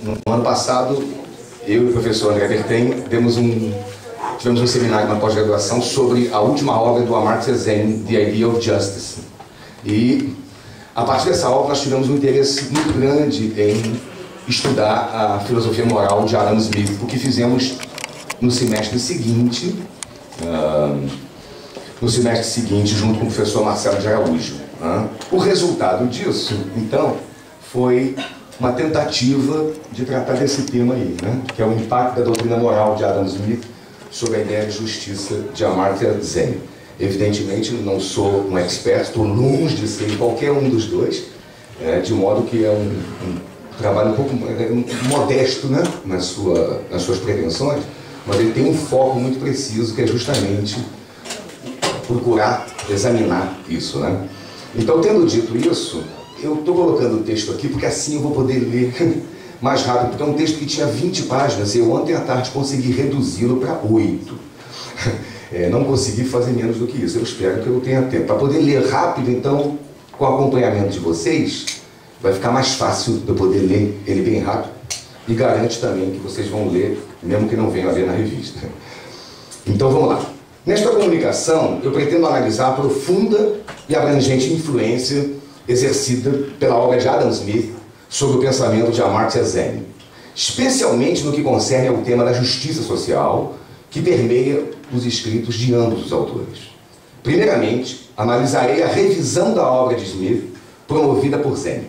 No ano passado, eu e o professor André Berten tivemos um seminário na pós-graduação sobre a última obra do Amartya Sen, The Idea of Justice. E, a partir dessa obra, nós tivemos um interesse muito grande em estudar a filosofia moral de Adam Smith, o que fizemos no semestre seguinte, junto com o professor Marcelo de Araújo. O resultado disso, então, foi uma tentativa de tratar desse tema aí, que é o impacto da doutrina moral de Adam Smith sobre a ideia de justiça de Amartya Sen. Evidentemente, não sou um expert, estou longe de ser qualquer um dos dois, de modo que é um trabalho um pouco modesto, nas suas pretensões, mas ele tem um foco muito preciso, que é justamente procurar examinar isso, Então, tendo dito isso, eu estou colocando o texto aqui porque assim eu vou poder ler mais rápido, porque é um texto que tinha 20 páginas e eu ontem à tarde consegui reduzi-lo para 8. Não consegui fazer menos do que isso, eu espero que eu tenha tempo. Para poder ler rápido, então, com o acompanhamento de vocês, vai ficar mais fácil de eu poder ler ele bem rápido e garante também que vocês vão ler, mesmo que não venham a ler na revista. Então vamos lá. Nesta comunicação, eu pretendo analisar a profunda e abrangente influência exercida pela obra de Adam Smith sobre o pensamento de Amartya Sen, especialmente no que concerne ao tema da justiça social, que permeia os escritos de ambos os autores. Primeiramente, analisarei a revisão da obra de Smith promovida por Sen,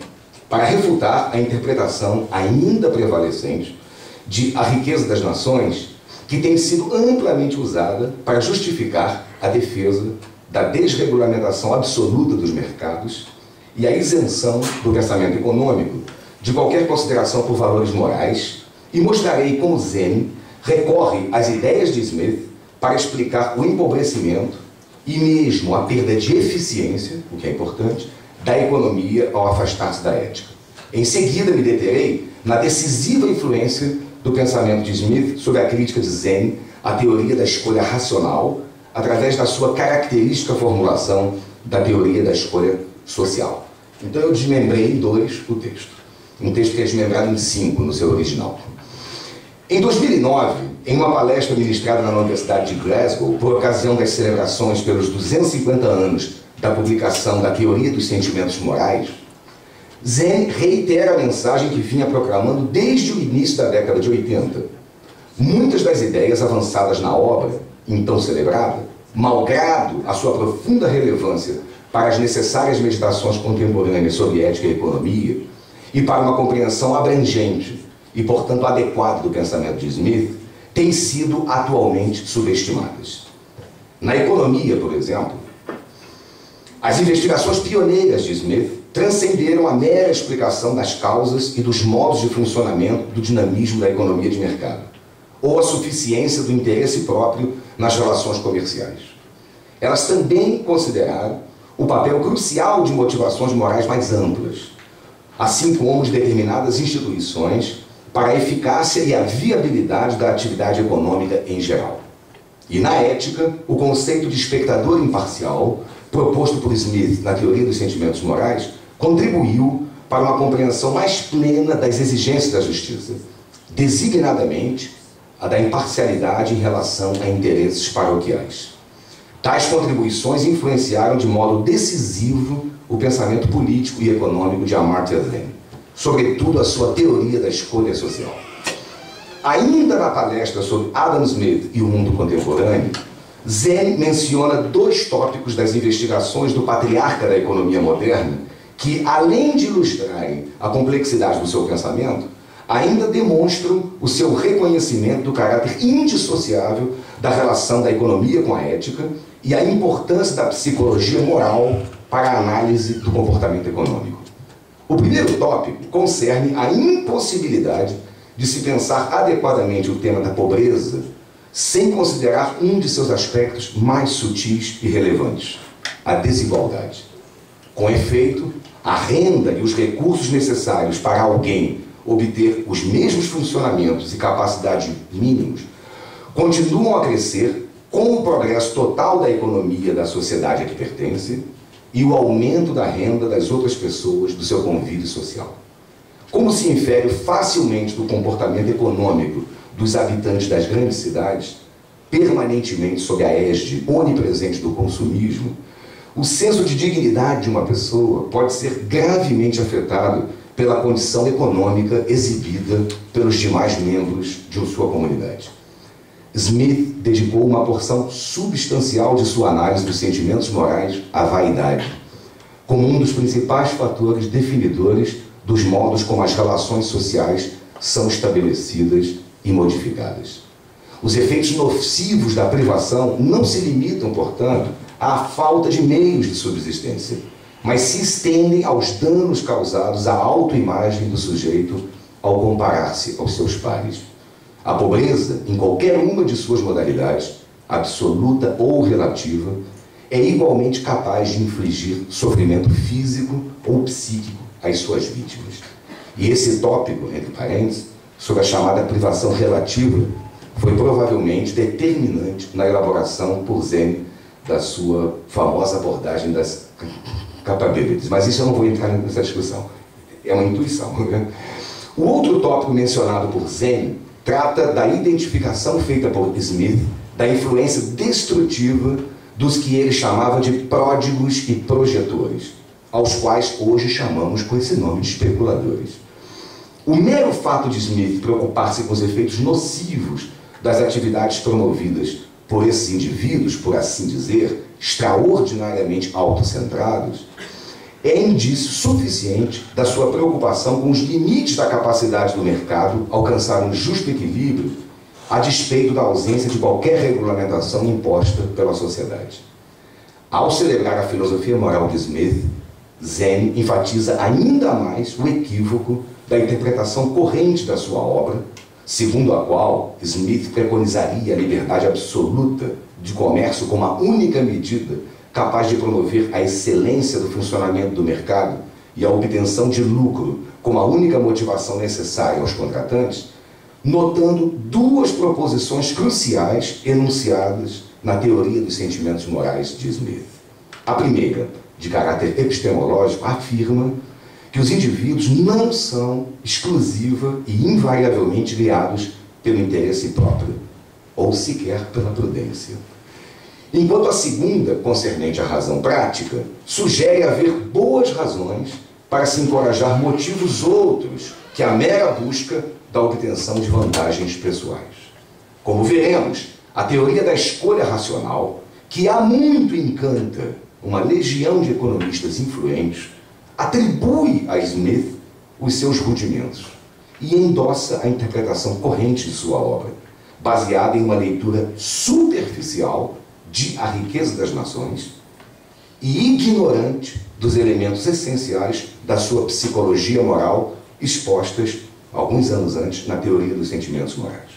para refutar a interpretação ainda prevalecente de A Riqueza das Nações, que tem sido amplamente usada para justificar a defesa da desregulamentação absoluta dos mercados e a isenção do pensamento econômico de qualquer consideração por valores morais, e mostrarei como Sen recorre às ideias de Smith para explicar o empobrecimento e mesmo a perda de eficiência, o que é importante, da economia ao afastar-se da ética. Em seguida, me deterei na decisiva influência do pensamento de Smith sobre a crítica de Sen à teoria da escolha racional, através da sua característica formulação da teoria da escolha social. Então eu desmembrei em 2 o texto. Um texto que é desmembrado em 5 no seu original. Em 2009, em uma palestra ministrada na Universidade de Glasgow, por ocasião das celebrações pelos 250 anos da publicação da Teoria dos Sentimentos Morais, Sen reitera a mensagem que vinha proclamando desde o início da década de 80. Muitas das ideias avançadas na obra, então celebrada, malgrado a sua profunda relevância para as necessárias meditações contemporâneas sobre ética e economia, e para uma compreensão abrangente e, portanto, adequada do pensamento de Smith, têm sido atualmente subestimadas. Na economia, por exemplo, as investigações pioneiras de Smith transcenderam a mera explicação das causas e dos modos de funcionamento do dinamismo da economia de mercado, ou a suficiência do interesse próprio nas relações comerciais. Elas também consideraram o papel crucial de motivações morais mais amplas, assim como de determinadas instituições para a eficácia e a viabilidade da atividade econômica em geral. E na ética, o conceito de espectador imparcial, proposto por Smith na Teoria dos Sentimentos Morais, contribuiu para uma compreensão mais plena das exigências da justiça, designadamente a da imparcialidade em relação a interesses paroquiais. Tais contribuições influenciaram de modo decisivo o pensamento político e econômico de Amartya Sen, sobretudo a sua teoria da escolha social. Ainda na palestra sobre Adam Smith e o mundo contemporâneo, Sen menciona 2 tópicos das investigações do patriarca da economia moderna que, além de ilustrarem a complexidade do seu pensamento, ainda demonstram o seu reconhecimento do caráter indissociável da relação da economia com a ética e a importância da psicologia moral para a análise do comportamento econômico. O primeiro tópico concerne a impossibilidade de se pensar adequadamente o tema da pobreza sem considerar um de seus aspectos mais sutis e relevantes, a desigualdade. Com efeito, a renda e os recursos necessários para alguém obter os mesmos funcionamentos e capacidades mínimos continuam a crescer com o progresso total da economia da sociedade a que pertence e o aumento da renda das outras pessoas do seu convívio social. como se infere facilmente do comportamento econômico dos habitantes das grandes cidades, permanentemente sob a égide onipresente do consumismo, o senso de dignidade de uma pessoa pode ser gravemente afetado pela condição econômica exibida pelos demais membros de sua comunidade. Smith dedicou uma porção substancial de sua análise dos sentimentos morais à vaidade, como um dos principais fatores definidores dos modos como as relações sociais são estabelecidas e modificadas. Os efeitos nocivos da privação não se limitam, portanto, à falta de meios de subsistência, mas se estendem aos danos causados à autoimagem do sujeito ao comparar-se aos seus pares. A pobreza, em qualquer uma de suas modalidades, absoluta ou relativa, é igualmente capaz de infligir sofrimento físico ou psíquico às suas vítimas. E esse tópico, entre parênteses, sobre a chamada privação relativa, foi provavelmente determinante na elaboração por Zen da sua famosa abordagem das capabilities. Mas isso eu não vou entrar nessa discussão. É uma intuição. O outro tópico mencionado por Zen trata da identificação feita por Smith da influência destrutiva dos que ele chamava de pródigos e projetores, aos quais hoje chamamos com esse nome de especuladores. O mero fato de Smith preocupar-se com os efeitos nocivos das atividades promovidas por esses indivíduos, por assim dizer, extraordinariamente autocentrados, é indício suficiente da sua preocupação com os limites da capacidade do mercado alcançar um justo equilíbrio a despeito da ausência de qualquer regulamentação imposta pela sociedade. Ao celebrar a filosofia moral de Smith, Zen enfatiza ainda mais o equívoco da interpretação corrente da sua obra, segundo a qual Smith preconizaria a liberdade absoluta de comércio como a única medida capaz de promover a excelência do funcionamento do mercado e a obtenção de lucro como a única motivação necessária aos contratantes, notando duas proposições cruciais enunciadas na teoria dos sentimentos morais de Smith. A primeira, de caráter epistemológico, afirma que os indivíduos não são exclusiva e invariavelmente guiados pelo interesse próprio, ou sequer pela prudência. Enquanto a segunda, concernente à razão prática, sugere haver boas razões para se encorajar motivos outros que a mera busca da obtenção de vantagens pessoais. Como veremos, a teoria da escolha racional, que há muito encanta uma legião de economistas influentes, atribui a Smith os seus rudimentos e endossa a interpretação corrente de sua obra, baseada em uma leitura superficial de A Riqueza das Nações e ignorante dos elementos essenciais da sua psicologia moral expostas alguns anos antes na teoria dos sentimentos morais.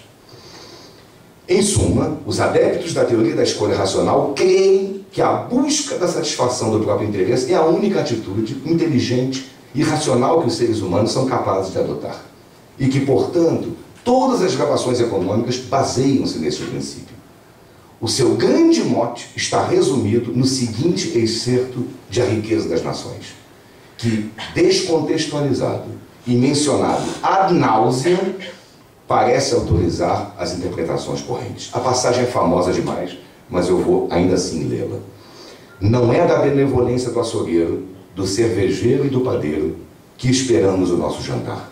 Em suma, os adeptos da teoria da escolha racional creem que a busca da satisfação do próprio interesse é a única atitude inteligente e racional que os seres humanos são capazes de adotar. E que, portanto, todas as gravações econômicas baseiam-se nesse princípio. O seu grande mote está resumido no seguinte excerto de A Riqueza das Nações, que, descontextualizado e mencionado ad nauseam, parece autorizar as interpretações correntes. A passagem é famosa demais, mas eu vou ainda assim lê-la. Não é da benevolência do açougueiro, do cervejeiro e do padeiro que esperamos o nosso jantar,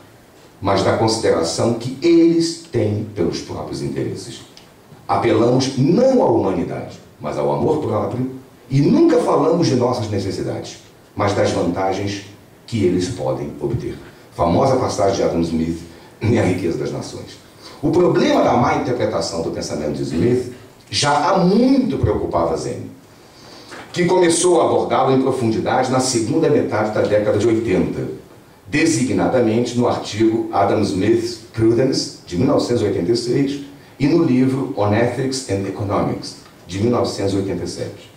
mas da consideração que eles têm pelos próprios interesses. Apelamos não à humanidade, mas ao amor próprio, e nunca falamos de nossas necessidades, mas das vantagens que eles podem obter. Famosa passagem de Adam Smith em A Riqueza das Nações. O problema da má interpretação do pensamento de Smith já há muito preocupava Zen, que começou a abordá-lo em profundidade na segunda metade da década de 80, designadamente no artigo Adam Smith's Prudence, de 1986, e no livro On Ethics and Economics, de 1987.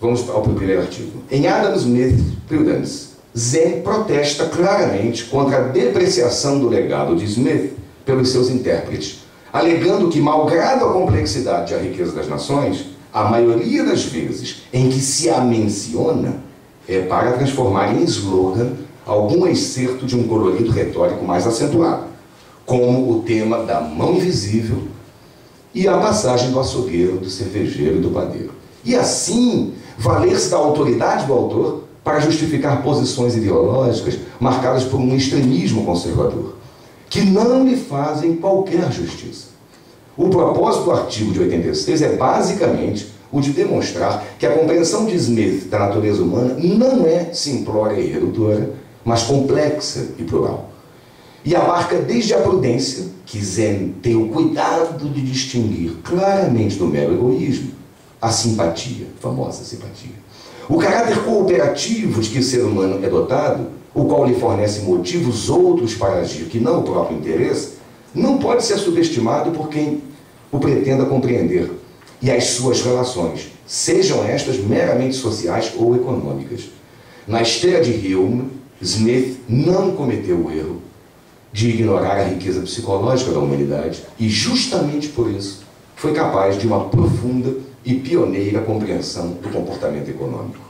Vamos ao primeiro artigo. Em Adam Smith's Prudence, Zen protesta claramente contra a depreciação do legado de Smith pelos seus intérpretes, alegando que, malgrado a complexidade de A Riqueza das Nações, a maioria das vezes em que se a menciona é para transformar em slogan algum excerto de um colorido retórico mais acentuado, como o tema da mão invisível e a passagem do açougueiro, do cervejeiro e do padeiro. E assim, valer-se da autoridade do autor para justificar posições ideológicas marcadas por um extremismo conservador, que não lhe fazem qualquer justiça. O propósito do artigo de 86 é basicamente o de demonstrar que a compreensão de Smith da natureza humana não é simplória e redutora, mas complexa e plural. E abarca desde a prudência, que Zen tem o cuidado de distinguir claramente do mero egoísmo, a simpatia, famosa simpatia. O caráter cooperativo de que o ser humano é dotado, o qual lhe fornece motivos outros para agir que não o próprio interesse, não pode ser subestimado por quem o pretenda compreender, e as suas relações, sejam estas meramente sociais ou econômicas. Na esteira de Hume, Smith não cometeu o erro de ignorar a riqueza psicológica da humanidade e, justamente por isso, foi capaz de uma profunda e pioneira compreensão do comportamento econômico.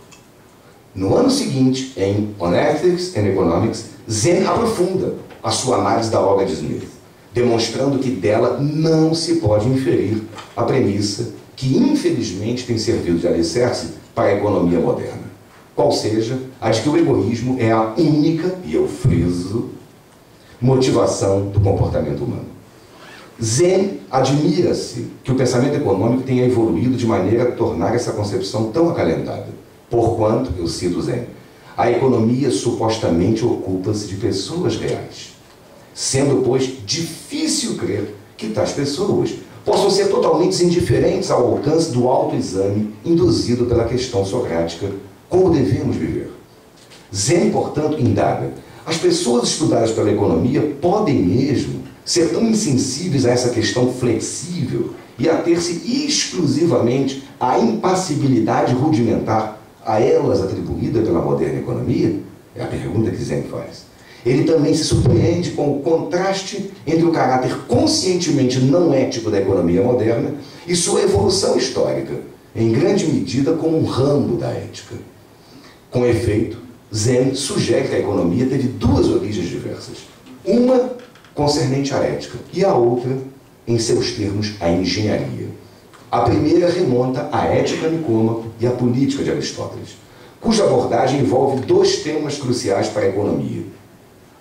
No ano seguinte, em On Ethics and Economics, Zen aprofunda a sua análise da obra de Smith, demonstrando que dela não se pode inferir a premissa que, infelizmente, tem servido de alicerce para a economia moderna, qual seja a de que o egoísmo é a única, e eu friso, motivação do comportamento humano. Zen admira-se que o pensamento econômico tenha evoluído de maneira a tornar essa concepção tão acalentada, porquanto, eu cito Zen, a economia supostamente ocupa-se de pessoas reais, sendo, pois, difícil crer que tais pessoas possam ser totalmente indiferentes ao alcance do autoexame induzido pela questão socrática: como devemos viver? Zen, portanto, indaga: as pessoas estudadas pela economia podem mesmo ser tão insensíveis a essa questão flexível e ater-se exclusivamente à impassibilidade rudimentar a elas atribuída pela moderna economia? É a pergunta que Zen faz. Ele também se surpreende com o contraste entre o caráter conscientemente não ético da economia moderna e sua evolução histórica, em grande medida como um ramo da ética. Com efeito, Zen sugere que a economia teve duas origens diversas. Uma concernente à ética e a outra, em seus termos, à engenharia. A primeira remonta à ética Nicômaco e à política de Aristóteles, cuja abordagem envolve dois temas cruciais para a economia: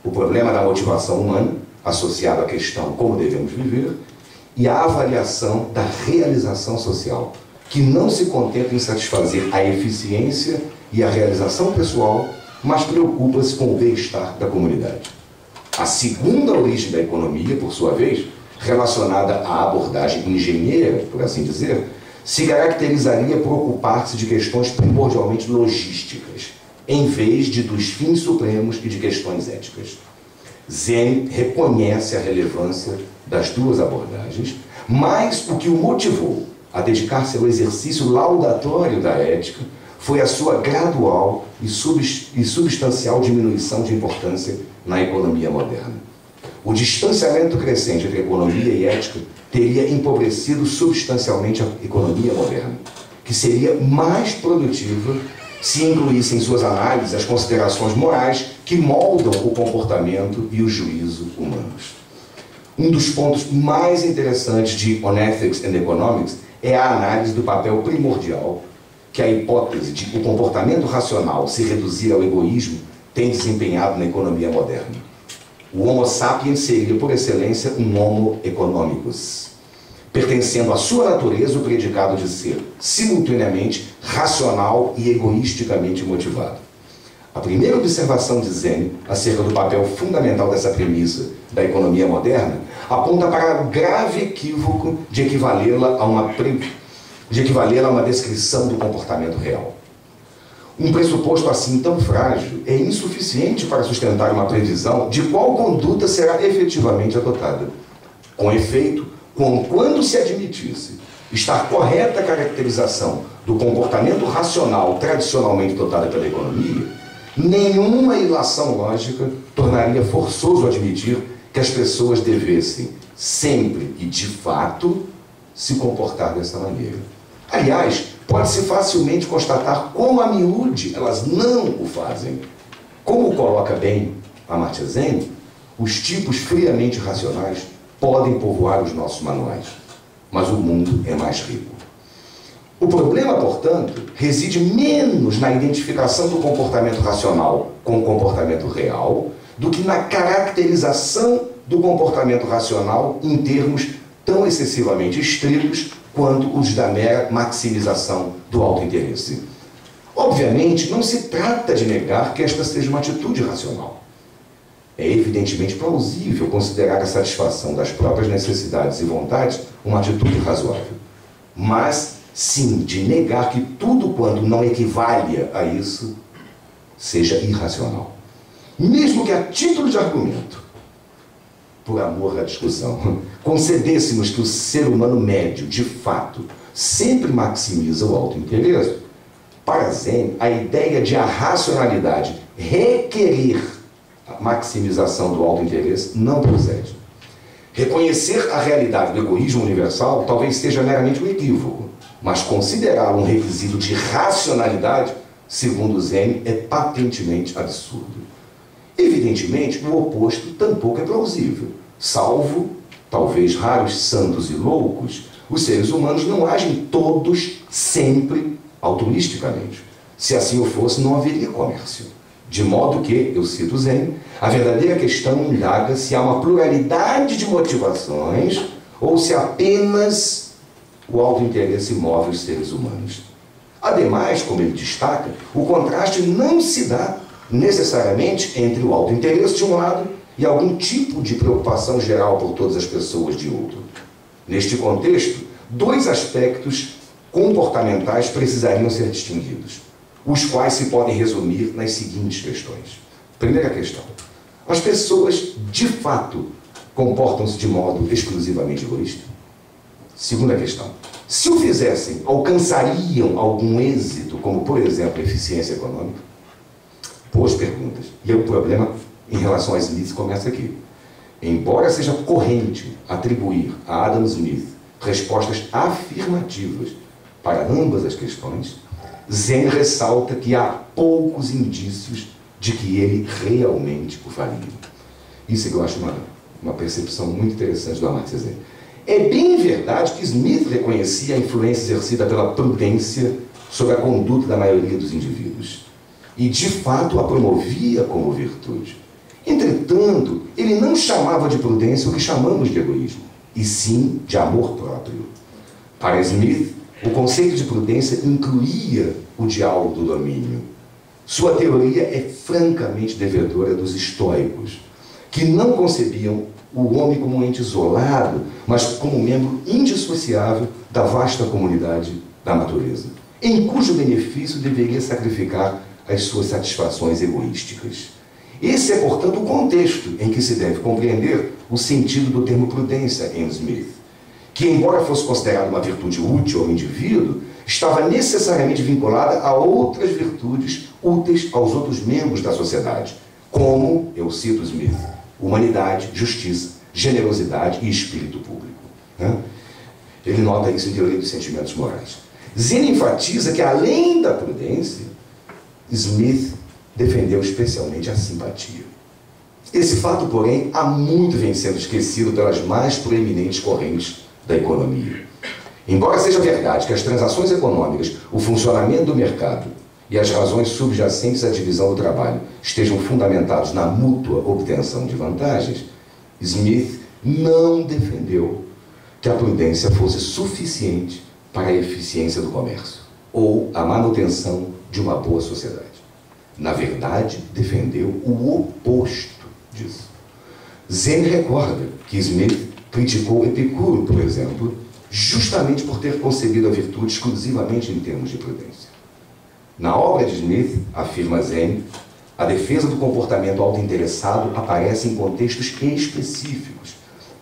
o problema da motivação humana, associado à questão como devemos viver, e a avaliação da realização social, que não se contenta em satisfazer a eficiência e a realização pessoal, mas preocupa-se com o bem-estar da comunidade. A segunda origem da economia, por sua vez, relacionada à abordagem engenheira, por assim dizer, se caracterizaria por ocupar-se de questões primordialmente logísticas, em vez de dos fins supremos e de questões éticas. Zen reconhece a relevância das duas abordagens, mas o que o motivou a dedicar-se ao exercício laudatório da ética foi a sua gradual e substancial diminuição de importância na economia moderna. O distanciamento crescente entre economia e ética teria empobrecido substancialmente a economia moderna, que seria mais produtiva se incluísse em suas análises as considerações morais que moldam o comportamento e o juízo humanos. Um dos pontos mais interessantes de On Ethics and Economics é a análise do papel primordial que a hipótese de que o comportamento racional se reduzir ao egoísmo tem desempenhado na economia moderna. O Homo sapiens seria, por excelência, um Homo economicus, pertencendo à sua natureza o predicado de ser, simultaneamente, racional e egoisticamente motivado. A primeira observação de Zen acerca do papel fundamental dessa premissa da economia moderna aponta para o grave equívoco de equivalê-la a uma descrição do comportamento real. Um pressuposto assim tão frágil é insuficiente para sustentar uma previsão de qual conduta será efetivamente adotada. Com efeito, quando se admitisse estar correta a caracterização do comportamento racional tradicionalmente dotado pela economia, nenhuma ilação lógica tornaria forçoso admitir que as pessoas devessem sempre e de fato se comportar dessa maneira. Aliás, pode-se facilmente constatar como a miúde elas não o fazem. Como coloca bem Amartya Sen, os tipos friamente racionais podem povoar os nossos manuais, mas o mundo é mais rico. O problema, portanto, reside menos na identificação do comportamento racional com o comportamento real do que na caracterização do comportamento racional em termos tão excessivamente estritos quanto os da mera maximização do autointeresse. Obviamente, não se trata de negar que esta seja uma atitude racional. É evidentemente plausível considerar a satisfação das próprias necessidades e vontades uma atitude razoável. Mas, sim, de negar que tudo quanto não equivalha a isso seja irracional. Mesmo que a título de argumento, por amor à discussão, concedêssemos que o ser humano médio, de fato, sempre maximiza o autointeresse, para Zen, a ideia de a racionalidade requerer a maximização do autointeresse não procede. Reconhecer a realidade do egoísmo universal talvez seja meramente um equívoco, mas considerá-lo um requisito de racionalidade, segundo Zen, é patentemente absurdo. Evidentemente, o oposto tampouco é plausível. Salvo, talvez, raros santos e loucos, os seres humanos não agem todos, sempre, altruisticamente. Se assim o fosse, não haveria comércio. De modo que, eu cito Zen, a verdadeira questão indaga se há uma pluralidade de motivações ou se apenas o autointeresse move os seres humanos. Ademais, como ele destaca, o contraste não se dá necessariamente entre o autointeresse de um lado e algum tipo de preocupação geral por todas as pessoas de outro. Neste contexto, dois aspectos comportamentais precisariam ser distinguidos, os quais se podem resumir nas seguintes questões. Primeira questão: as pessoas, de fato, comportam-se de modo exclusivamente egoísta? Segunda questão: se o fizessem, alcançariam algum êxito, como, por exemplo, eficiência econômica? Boas perguntas. E o problema em relação a Smith começa aqui. Embora seja corrente atribuir a Adam Smith respostas afirmativas para ambas as questões, Zen ressalta que há poucos indícios de que ele realmente o faria. Isso é que eu acho uma percepção muito interessante do Amartya Sen. É bem verdade que Smith reconhecia a influência exercida pela prudência sobre a conduta da maioria dos indivíduos e, de fato, a promovia como virtude. Entretanto, ele não chamava de prudência o que chamamos de egoísmo, e sim de amor próprio. Para Smith, o conceito de prudência incluía o diálogo do domínio. Sua teoria é francamente devedora dos estoicos, que não concebiam o homem como um ente isolado, mas como um membro indissociável da vasta comunidade da natureza, em cujo benefício deveria sacrificar as suas satisfações egoísticas. Esse é, portanto, o contexto em que se deve compreender o sentido do termo prudência em Smith, que, embora fosse considerada uma virtude útil ao indivíduo, estava necessariamente vinculada a outras virtudes úteis aos outros membros da sociedade, como, eu cito Smith, humanidade, justiça, generosidade e espírito público. Ele nota isso em Teoria dos Sentimentos Morais. Zen enfatiza que, além da prudência, Smith defendeu especialmente a simpatia. Esse fato, porém, há muito vem sendo esquecido pelas mais proeminentes correntes da economia. Embora seja verdade que as transações econômicas, o funcionamento do mercado e as razões subjacentes à divisão do trabalho estejam fundamentados na mútua obtenção de vantagens, Smith não defendeu que a prudência fosse suficiente para a eficiência do comércio ou a manutenção de uma boa sociedade. Na verdade, defendeu o oposto disso. Zen recorda que Smith criticou Epicuro, por exemplo, justamente por ter concebido a virtude exclusivamente em termos de prudência. Na obra de Smith, afirma Zen, a defesa do comportamento autointeressado aparece em contextos específicos,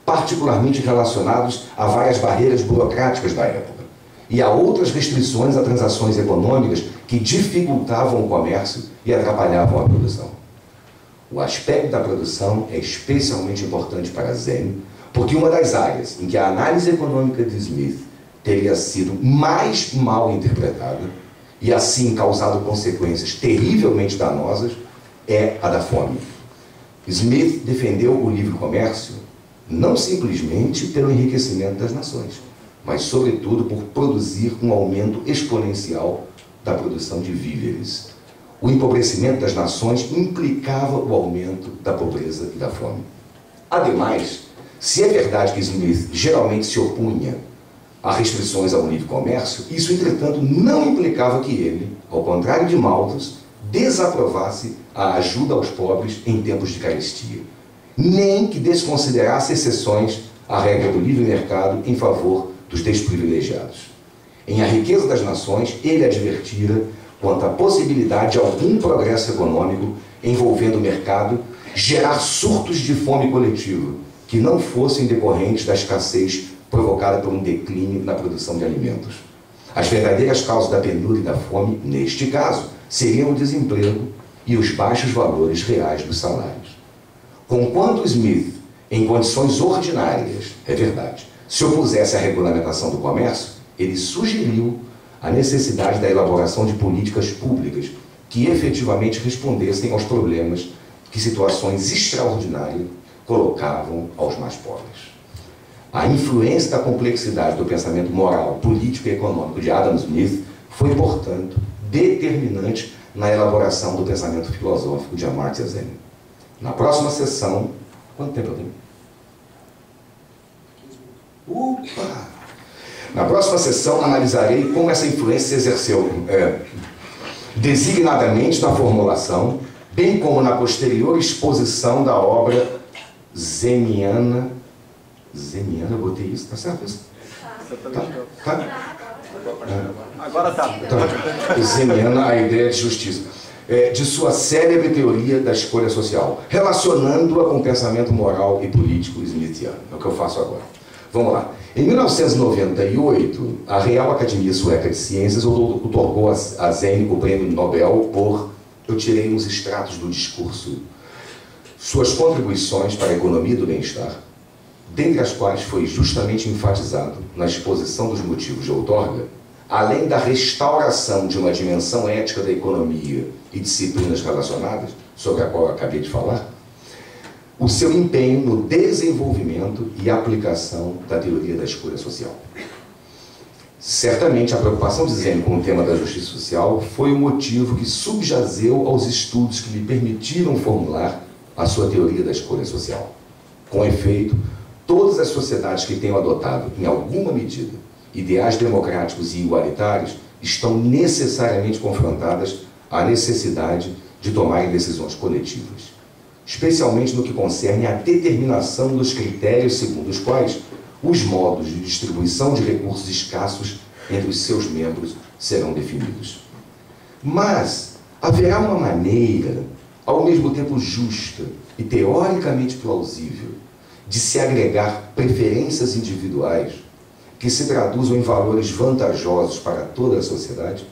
particularmente relacionados a várias barreiras burocráticas da época e a outras restrições a transações econômicas que dificultavam o comércio e atrapalhavam a produção. O aspecto da produção é especialmente importante para Zen, porque uma das áreas em que a análise econômica de Smith teria sido mais mal interpretada e assim causado consequências terrivelmente danosas é a da fome. Smith defendeu o livre comércio não simplesmente pelo enriquecimento das nações, mas, sobretudo, por produzir um aumento exponencial da produção de víveres. O empobrecimento das nações implicava o aumento da pobreza e da fome. Ademais, se é verdade que Smith geralmente se opunha a restrições ao livre comércio, isso, entretanto, não implicava que ele, ao contrário de Malthus, desaprovasse a ajuda aos pobres em tempos de carestia, nem que desconsiderasse exceções à regra do livre mercado em favor dos desprivilegiados. Em A Riqueza das Nações, ele advertira quanto à possibilidade de algum progresso econômico envolvendo o mercado gerar surtos de fome coletiva que não fossem decorrentes da escassez provocada por um declínio na produção de alimentos. As verdadeiras causas da penúria e da fome, neste caso, seriam o desemprego e os baixos valores reais dos salários. Conquanto Smith, em condições ordinárias, é verdade, se opusesse à regulamentação do comércio, ele sugeriu a necessidade da elaboração de políticas públicas que efetivamente respondessem aos problemas que situações extraordinárias colocavam aos mais pobres. A influência da complexidade do pensamento moral, político e econômico de Adam Smith foi, portanto, determinante na elaboração do pensamento filosófico de Amartya Sen. Na próxima sessão... Quanto tempo eu tenho? Opa! Na próxima sessão analisarei como essa influência se exerceu designadamente na formulação, bem como na posterior exposição da obra zeniana. Zeniana, eu botei isso, tá certo isso? Tá? Agora tá. Zeniana, a ideia de justiça. De sua célebre teoria da escolha social, relacionando-a com o pensamento moral e político smithiano. É o que eu faço agora. Vamos lá. Em 1998, a Real Academia Sueca de Ciências outorgou a Sen o prêmio Nobel por, eu tirei uns extratos do discurso, suas contribuições para a economia do bem-estar, dentre as quais foi justamente enfatizado, na exposição dos motivos de outorga, além da restauração de uma dimensão ética da economia e disciplinas relacionadas, sobre a qual eu acabei de falar, o seu empenho no desenvolvimento e aplicação da teoria da escolha social. Certamente, a preocupação de Sen com o tema da justiça social foi o motivo que subjazeu aos estudos que lhe permitiram formular a sua teoria da escolha social. Com efeito, todas as sociedades que tenham adotado, em alguma medida, ideais democráticos e igualitários estão necessariamente confrontadas à necessidade de tomarem decisões coletivas, especialmente no que concerne à determinação dos critérios segundo os quais os modos de distribuição de recursos escassos entre os seus membros serão definidos. Mas haverá uma maneira, ao mesmo tempo justa e teoricamente plausível, de se agregar preferências individuais que se traduzam em valores vantajosos para toda a sociedade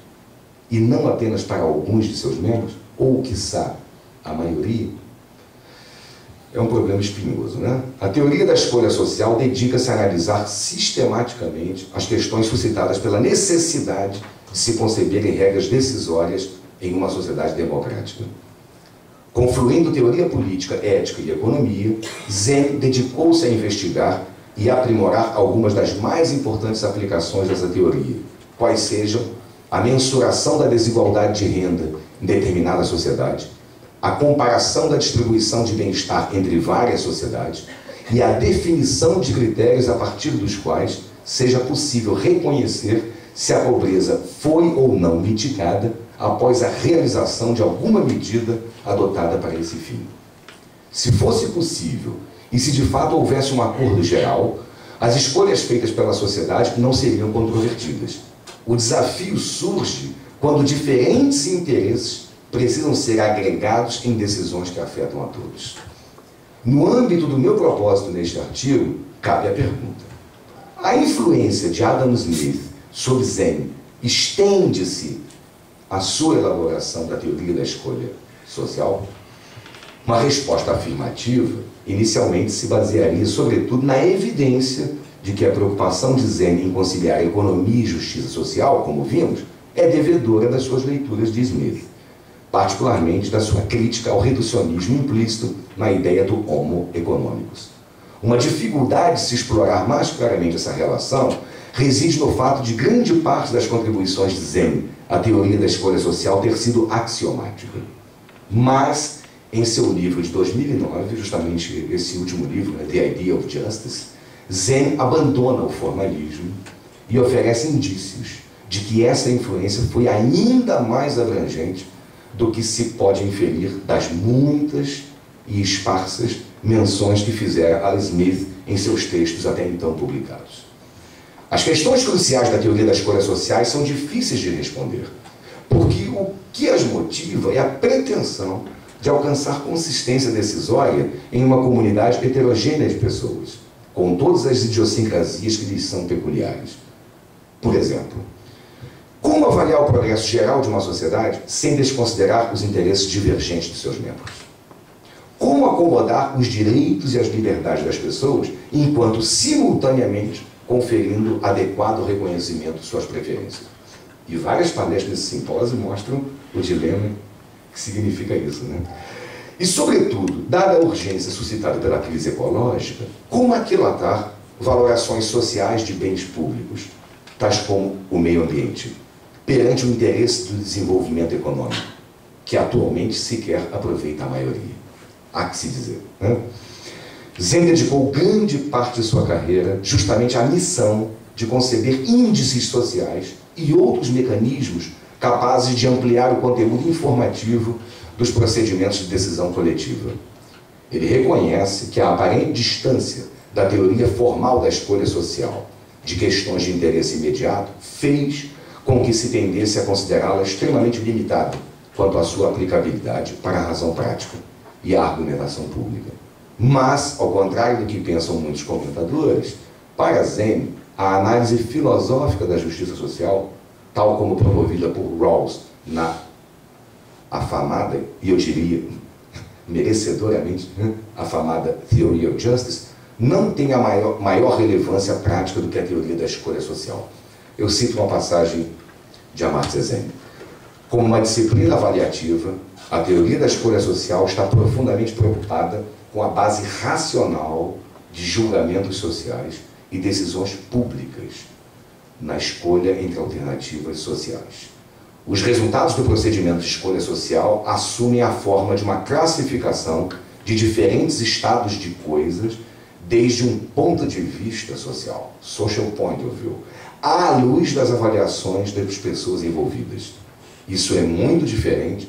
e não apenas para alguns de seus membros, ou, quiçá, a maioria? É um problema espinhoso, né? A teoria da escolha social dedica-se a analisar sistematicamente as questões suscitadas pela necessidade de se conceberem regras decisórias em uma sociedade democrática. Confluindo teoria política, ética e economia, Sen dedicou-se a investigar e aprimorar algumas das mais importantes aplicações dessa teoria, quais sejam a mensuração da desigualdade de renda em determinada sociedade, a comparação da distribuição de bem-estar entre várias sociedades e a definição de critérios a partir dos quais seja possível reconhecer se a pobreza foi ou não mitigada após a realização de alguma medida adotada para esse fim. Se fosse possível, e se de fato houvesse um acordo geral, as escolhas feitas pela sociedade não seriam controvertidas. O desafio surge quando diferentes interesses precisam ser agregados em decisões que afetam a todos. No âmbito do meu propósito neste artigo, cabe a pergunta: a influência de Adam Smith sobre Sen estende-se à sua elaboração da teoria da escolha social? Uma resposta afirmativa inicialmente se basearia sobretudo na evidência de que a preocupação de Sen em conciliar economia e justiça social, como vimos, é devedora das suas leituras de Smith. particularmente da sua crítica ao reducionismo implícito na ideia do homo economicus. Uma dificuldade de se explorar mais claramente essa relação reside no fato de grande parte das contribuições de Zen à teoria da escolha social ter sido axiomática. Mas, em seu livro de 2009, justamente esse último livro, The Idea of Justice, Zen abandona o formalismo e oferece indícios de que essa influência foi ainda mais abrangente do que se pode inferir das muitas e esparsas menções que fizera Adam Smith em seus textos até então publicados. As questões cruciais da teoria das escolhas sociais são difíceis de responder, porque o que as motiva é a pretensão de alcançar consistência decisória em uma comunidade heterogênea de pessoas, com todas as idiosincrasias que lhes são peculiares. Por exemplo, como avaliar o progresso geral de uma sociedade sem desconsiderar os interesses divergentes de seus membros? Como acomodar os direitos e as liberdades das pessoas, enquanto simultaneamente conferindo adequado reconhecimento de suas preferências? E várias palestras nesse simpósio mostram o dilema que significa isso, né? E, sobretudo, dada a urgência suscitada pela crise ecológica, como aquilatar valorações sociais de bens públicos, tais como o meio ambiente, perante o interesse do desenvolvimento econômico, que atualmente sequer aproveita a maioria? Há que se dizer, né? Zen dedicou grande parte de sua carreira justamente à missão de conceber índices sociais e outros mecanismos capazes de ampliar o conteúdo informativo dos procedimentos de decisão coletiva. Ele reconhece que a aparente distância da teoria formal da escolha social de questões de interesse imediato fez com que se tendesse a considerá-la extremamente limitada quanto à sua aplicabilidade para a razão prática e a argumentação pública. Mas, ao contrário do que pensam muitos comentadores, para Zen, a análise filosófica da justiça social, tal como promovida por Rawls na afamada, e eu diria merecedoramente, afamada Theory of Justice, não tem a maior relevância prática do que a teoria da escolha social. Eu cito uma passagem de Amartya Sen. Como uma disciplina avaliativa, a teoria da escolha social está profundamente preocupada com a base racional de julgamentos sociais e decisões públicas na escolha entre alternativas sociais. Os resultados do procedimento de escolha social assumem a forma de uma classificação de diferentes estados de coisas desde um ponto de vista social, social point of view, à luz das avaliações das pessoas envolvidas. Isso é muito diferente,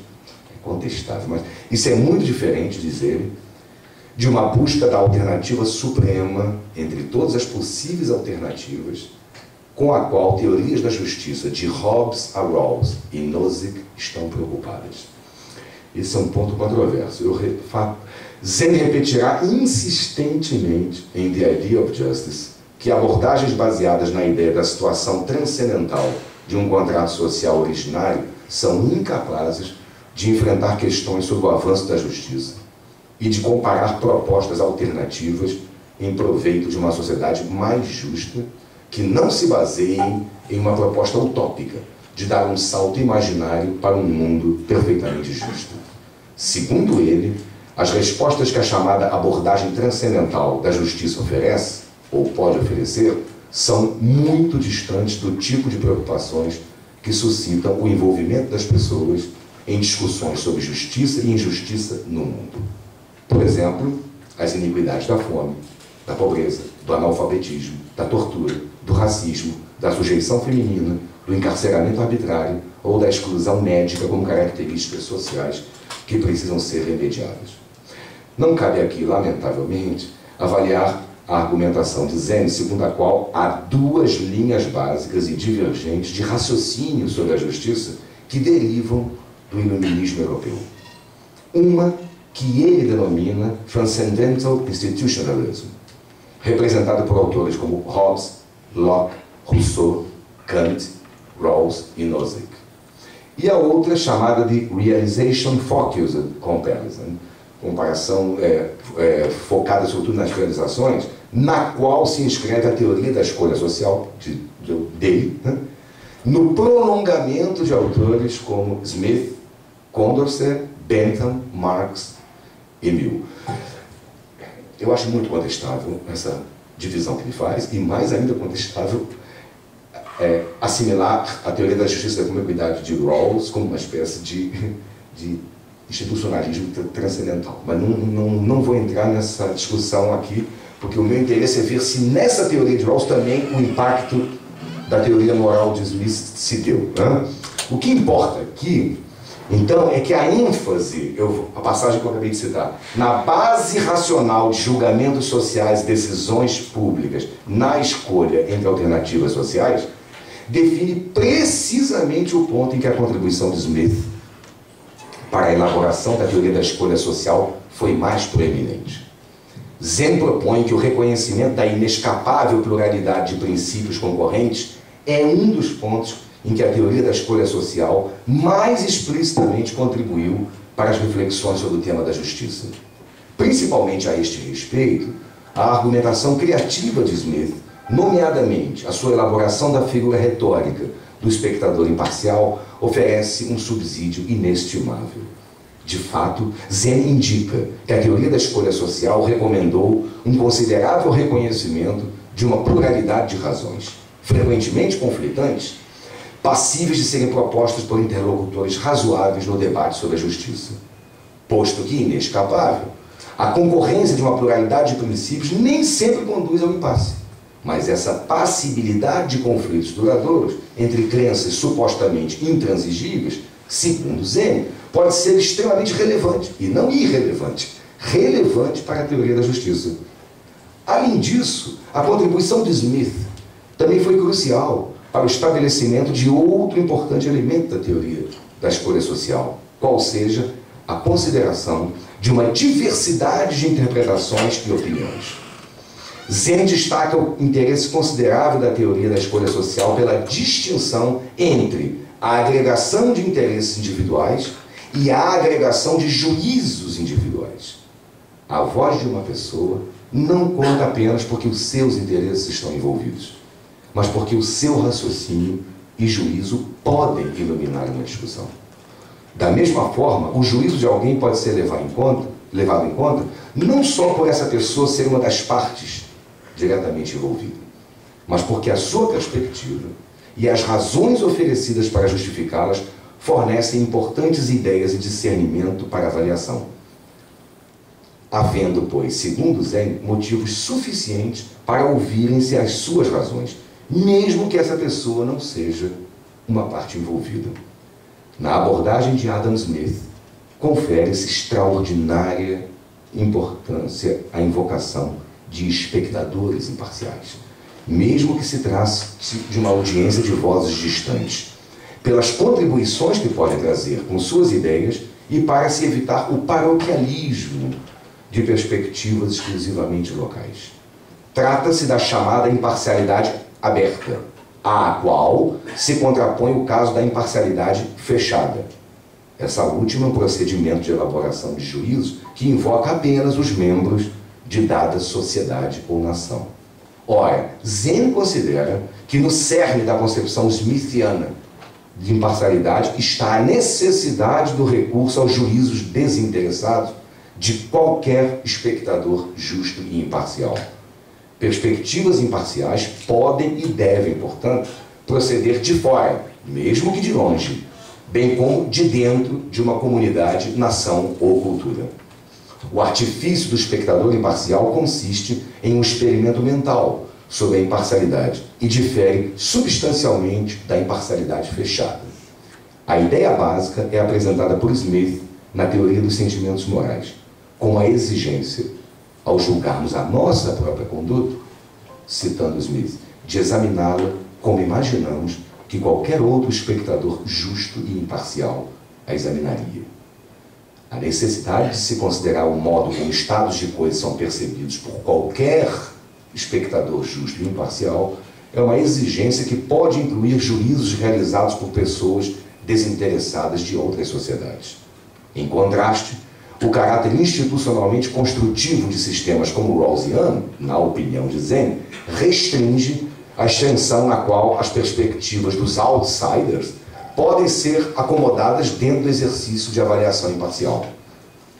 é contestável, mas isso é muito diferente, diz ele, de uma busca da alternativa suprema entre todas as possíveis alternativas, com a qual teorias da justiça de Hobbes a Rawls e Nozick estão preocupadas. Esse é um ponto controverso. Zen repetirá insistentemente em The Idea of Justice que abordagens baseadas na ideia da situação transcendental de um contrato social originário são incapazes de enfrentar questões sobre o avanço da justiça e de comparar propostas alternativas em proveito de uma sociedade mais justa que não se baseiem em uma proposta utópica de dar um salto imaginário para um mundo perfeitamente justo. Segundo ele, as respostas que a chamada abordagem transcendental da justiça oferece, ou pode oferecer, são muito distantes do tipo de preocupações que suscitam o envolvimento das pessoas em discussões sobre justiça e injustiça no mundo. Por exemplo, as iniquidades da fome, da pobreza, do analfabetismo, da tortura, do racismo, da sujeição feminina, do encarceramento arbitrário ou da exclusão médica como características sociais que precisam ser remediadas. Não cabe aqui, lamentavelmente, avaliar a argumentação de Zen, segundo a qual há duas linhas básicas e divergentes de raciocínio sobre a justiça que derivam do iluminismo europeu. Uma que ele denomina Transcendental Institutionalism, representado por autores como Hobbes, Locke, Rousseau, Kant, Rawls e Nozick. E a outra chamada de Realization Focused Comparison, comparação focada sobretudo nas realizações, na qual se inscreve a teoria da escolha social dele, né? No prolongamento de autores como Smith, Condorcet, Bentham, Marx e Mill. Eu acho muito contestável essa divisão que ele faz, e mais ainda contestável assimilar a teoria da justiça e da comunidade de Rawls como uma espécie de institucionalismo transcendental. Mas não vou entrar nessa discussão aqui, porque o meu interesse é ver se nessa teoria de Rawls também o impacto da teoria moral de Smith se deu. Né? O que importa aqui, então, é que a ênfase, a passagem que eu acabei de citar, na base racional de julgamentos sociais, decisões públicas, na escolha entre alternativas sociais, define precisamente o ponto em que a contribuição de Smith para a elaboração da teoria da escolha social foi mais proeminente. Zen propõe que o reconhecimento da inescapável pluralidade de princípios concorrentes é um dos pontos em que a teoria da escolha social mais explicitamente contribuiu para as reflexões sobre o tema da justiça. Principalmente a este respeito, a argumentação criativa de Smith, nomeadamente a sua elaboração da figura retórica do espectador imparcial, oferece um subsídio inestimável. De fato, Zen indica que a teoria da escolha social recomendou um considerável reconhecimento de uma pluralidade de razões, frequentemente conflitantes, passíveis de serem propostas por interlocutores razoáveis no debate sobre a justiça. Posto que inescapável, a concorrência de uma pluralidade de princípios nem sempre conduz ao impasse, mas essa passibilidade de conflitos duradouros entre crenças supostamente intransigíveis, segundo Zen, pode ser extremamente relevante, e não irrelevante, relevante para a teoria da justiça. Além disso, a contribuição de Smith também foi crucial para o estabelecimento de outro importante elemento da teoria da escolha social, qual seja a consideração de uma diversidade de interpretações e opiniões. Zen destaca o interesse considerável da teoria da escolha social pela distinção entre a agregação de interesses individuais e a agregação de juízos individuais. A voz de uma pessoa não conta apenas porque os seus interesses estão envolvidos, mas porque o seu raciocínio e juízo podem iluminar uma discussão. Da mesma forma, o juízo de alguém pode ser levado em conta não só por essa pessoa ser uma das partes diretamente envolvida, mas porque a sua perspectiva e as razões oferecidas para justificá-las fornecem importantes ideias e discernimento para avaliação, havendo, pois, segundo Zen, motivos suficientes para ouvirem-se as suas razões, mesmo que essa pessoa não seja uma parte envolvida. Na abordagem de Adam Smith, confere-se extraordinária importância à invocação de espectadores imparciais, mesmo que se trate de uma audiência de vozes distantes, pelas contribuições que podem trazer com suas ideias e para se evitar o paroquialismo de perspectivas exclusivamente locais. Trata-se da chamada imparcialidade aberta, à qual se contrapõe o caso da imparcialidade fechada. Essa última é um procedimento de elaboração de juízo que invoca apenas os membros de dada sociedade ou nação. Ora, Zen considera que no cerne da concepção smithiana de imparcialidade está a necessidade do recurso aos juízos desinteressados de qualquer espectador justo e imparcial. Perspectivas imparciais podem e devem, portanto, proceder de fora, mesmo que de longe, bem como de dentro de uma comunidade, nação ou cultura. O artifício do espectador imparcial consiste em um experimento mental sobre a imparcialidade e difere substancialmente da imparcialidade fechada. A ideia básica é apresentada por Smith na teoria dos sentimentos morais, com a exigência, ao julgarmos a nossa própria conduta, citando Smith, de examiná-la como imaginamos que qualquer outro espectador justo e imparcial a examinaria. A necessidade de se considerar o modo como estados de coisas são percebidos por qualquer espectador justo e imparcial é uma exigência que pode incluir juízos realizados por pessoas desinteressadas de outras sociedades. Em contraste, o caráter institucionalmente construtivo de sistemas como o rawlsiano, na opinião de Zen, restringe a extensão na qual as perspectivas dos outsiders podem ser acomodadas dentro do exercício de avaliação imparcial.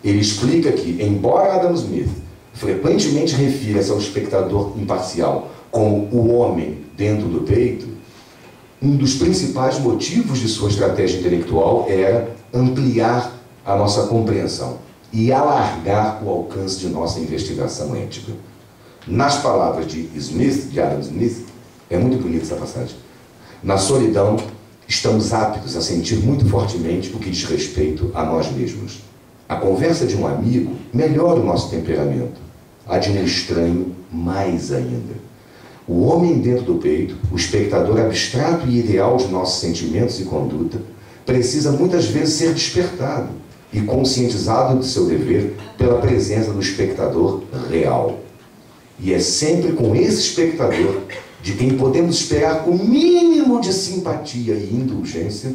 Ele explica que, embora Adam Smith frequentemente refira-se ao espectador imparcial como o homem dentro do peito, um dos principais motivos de sua estratégia intelectual era ampliar a nossa compreensão e alargar o alcance de nossa investigação ética. Nas palavras de Adam Smith, é muito bonita essa passagem, na solidão estamos aptos a sentir muito fortemente o que diz respeito a nós mesmos. A conversa de um amigo melhora o nosso temperamento, a de um estranho mais ainda. O homem dentro do peito, o espectador abstrato e ideal de nossos sentimentos e conduta, precisa muitas vezes ser despertado e conscientizado do seu dever pela presença do espectador real. E é sempre com esse espectador de quem podemos esperar o mínimo de simpatia e indulgência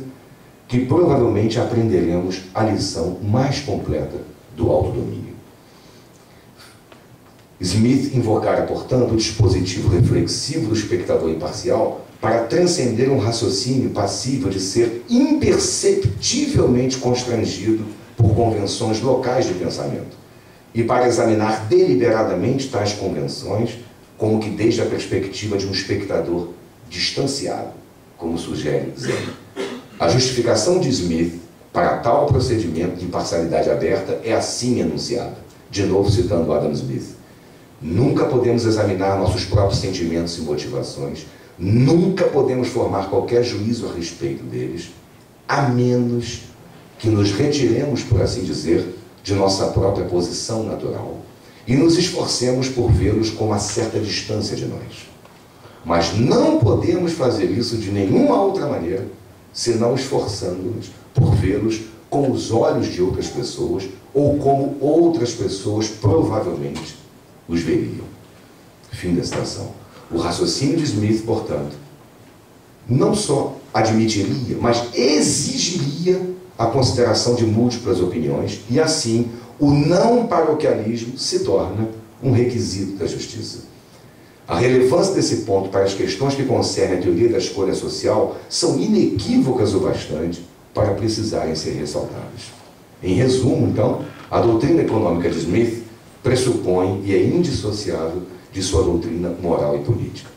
que provavelmente aprenderemos a lição mais completa do autodomínio. Smith invocara, portanto, o dispositivo reflexivo do espectador imparcial para transcender um raciocínio passível de ser imperceptivelmente constrangido por convenções locais de pensamento, e para examinar deliberadamente tais convenções como que desde a perspectiva de um espectador distanciado, como sugere Zen. A justificação de Smith para tal procedimento de imparcialidade aberta é assim enunciada, de novo citando Adam Smith. Nunca podemos examinar nossos próprios sentimentos e motivações, nunca podemos formar qualquer juízo a respeito deles, a menos que nos retiremos, por assim dizer, de nossa própria posição natural e nos esforcemos por vê-los com uma certa distância de nós. Mas não podemos fazer isso de nenhuma outra maneira, senão esforçando-nos por vê-los com os olhos de outras pessoas ou como outras pessoas provavelmente os veriam. Fim da citação. O raciocínio de Smith, portanto, não só admitiria, mas exigiria a consideração de múltiplas opiniões e, assim, o não paroquialismo se torna um requisito da justiça. A relevância desse ponto para as questões que concernem a teoria da escolha social são inequívocas o bastante para precisarem ser ressaltadas. Em resumo, então, a doutrina econômica de Smith pressupõe e é indissociável de sua doutrina moral e política.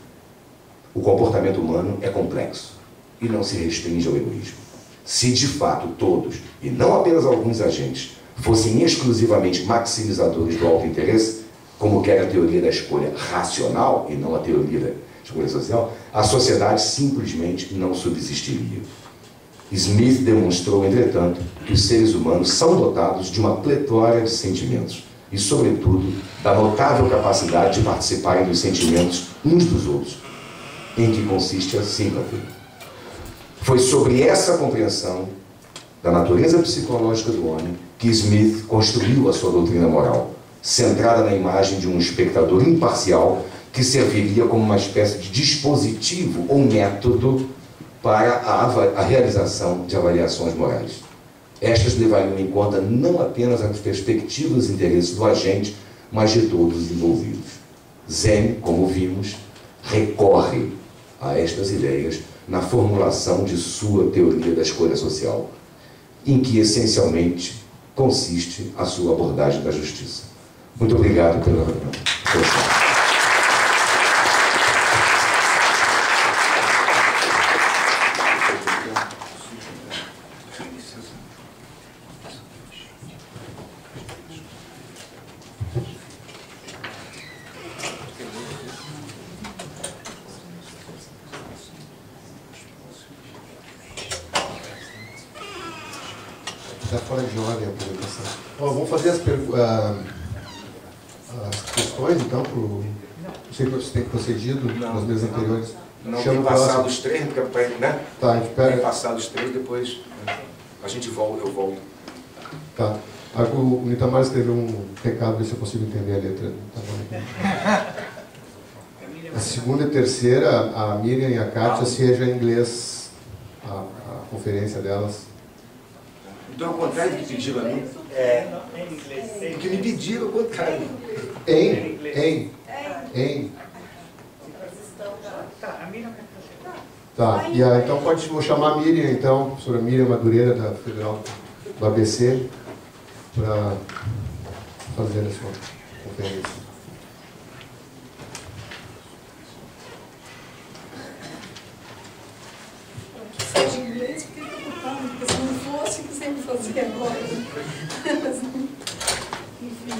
O comportamento humano é complexo e não se restringe ao egoísmo. Se de fato todos, e não apenas alguns agentes, fossem exclusivamente maximizadores do autointeresse, como quer a teoria da escolha racional e não a teoria da escolha social, a sociedade simplesmente não subsistiria. Smith demonstrou, entretanto, que os seres humanos são dotados de uma pletora de sentimentos e, sobretudo, da notável capacidade de participarem dos sentimentos uns dos outros, em que consiste a simpatia. Foi sobre essa compreensão da natureza psicológica do homem que Smith construiu a sua doutrina moral, centrada na imagem de um espectador imparcial que serviria como uma espécie de dispositivo ou método para a realização de avaliações morais. Estas levariam em conta não apenas as perspectivas e interesses do agente, mas de todos os envolvidos. Zen, como vimos, recorre a estas ideias na formulação de sua teoria da escolha social, em que essencialmente consiste a sua abordagem da justiça. Muito obrigado pela atenção. Está fora de ordem a apresentação. Vamos fazer as questões, então, não sei se você tem procedido nas mesas anteriores. Não tem passado os três, né? Tá, a gente pega... Tem passado os três, depois a gente volta, eu volto. Tá. O Itamar escreveu um recado, ver se eu consigo entender a letra. A segunda e terceira, a Miriam e a Kátia, seja em inglês a conferência delas. Então, ao contrário do que pediram a mim, o que me pediram, ao contrário. Em. Tá, e aí, então vou chamar a Miriam, então, a professora Miriam Madureira, da Federal do ABC, para fazer a sua conferência. Seja em inglês, fiquei preocupada, porque se não fosse, o que sempre fazia agora. Enfim.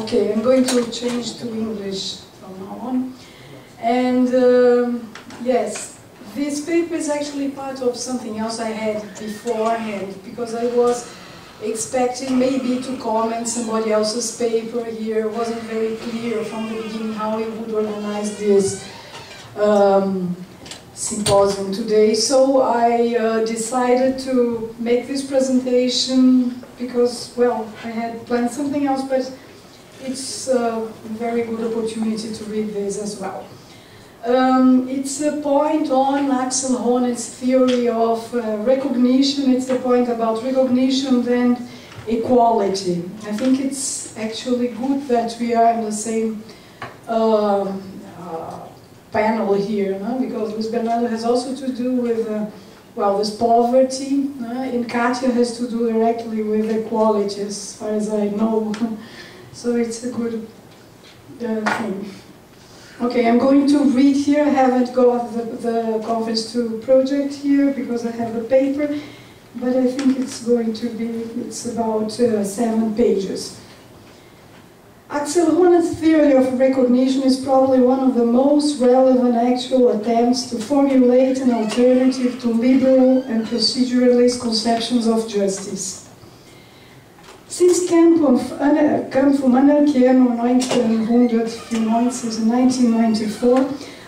Okay, I'm going to change to English from now on. And yes, this paper is actually part of something else I had beforehand, because I was expecting maybe to comment somebody else's paper here. It wasn't very clear from the beginning how we would organize this symposium today. So I decided to make this presentation because, well, I had planned something else, but it's a very good opportunity to read this as well. It's a point on Axel Honneth's theory of recognition. It's the point about recognition and equality. I think it's actually good that we are in the same panel here, no? Because Luis Bernardo has also to do with, well, this poverty, and Katia has to do directly with equality, as far as I know. So it's a good thing. Okay, I'm going to read here. I haven't got the Conference 2 project here because I have the paper, but I think it's going to be, it's about 7 pages. Axel Honneth's theory of recognition is probably one of the most relevant actual attempts to formulate an alternative to liberal and proceduralist conceptions of justice. Since Kampf vom Anerkennung 1994, 1994,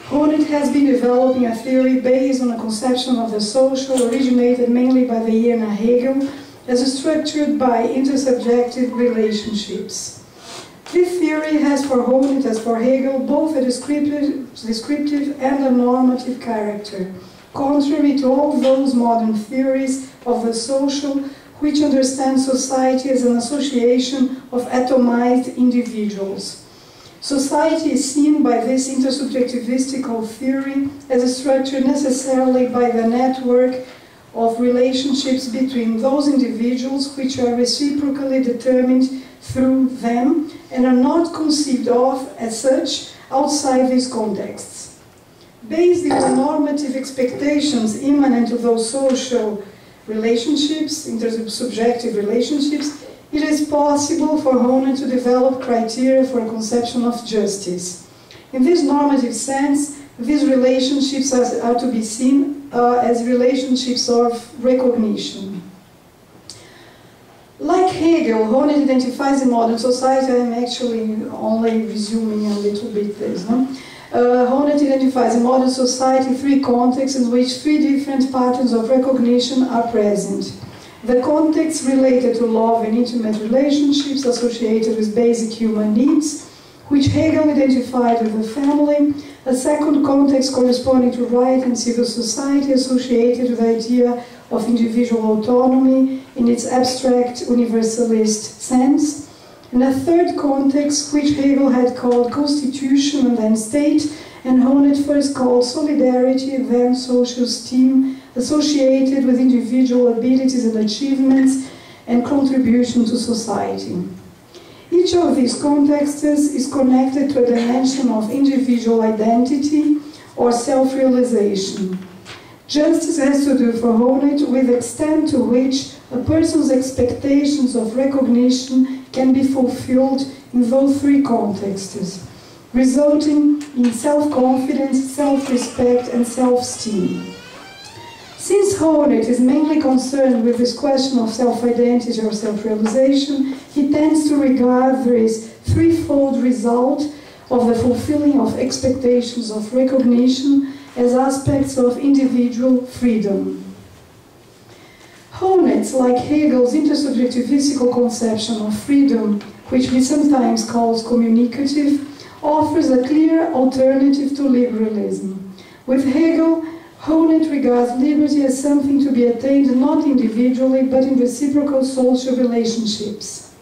Honneth has been developing a theory based on a conception of the social originated mainly by the Jena Hegel as structured by intersubjective relationships. This theory has for Honneth as for Hegel both a descriptive and a normative character, contrary to all those modern theories of the social which understand society as an association of atomized individuals. Society is seen by this intersubjectivistical theory as a structure necessarily by the network of relationships between those individuals which are reciprocally determined through them and are not conceived of as such outside these contexts. Based on the normative expectations immanent to those social relationships, intersubjective relationships, it is possible for Honneth to develop criteria for a conception of justice. In this normative sense, these relationships are to be seen as relationships of recognition. Like Hegel, Honneth identifies in modern society, I'm actually only resuming a little bit this, no? Honneth identifies in modern society 3 contexts in which 3 different patterns of recognition are present. The context related to love and intimate relationships associated with basic human needs, which Hegel identified with the family. A second context corresponding to right and civil society associated with the idea of individual autonomy in its abstract universalist sense. And a third context, which Hegel had called constitution and then state, and Honneth first called solidarity, then social esteem, associated with individual abilities and achievements and contribution to society. Each of these contexts is connected to a dimension of individual identity or self-realization. Justice has to do for Honneth with the extent to which a person's expectations of recognition can be fulfilled in those 3 contexts, resulting in self-confidence, self-respect, and self-esteem. Since Honneth is mainly concerned with this question of self-identity or self-realization, he tends to regard this threefold result of the fulfilling of expectations of recognition as aspects of individual freedom. Honneth's like Hegel's intersubjectivistical conception of freedom, which we sometimes call communicative, offers a clear alternative to liberalism. With Hegel, Honneth regards liberty as something to be attained not individually but in reciprocal social relationships.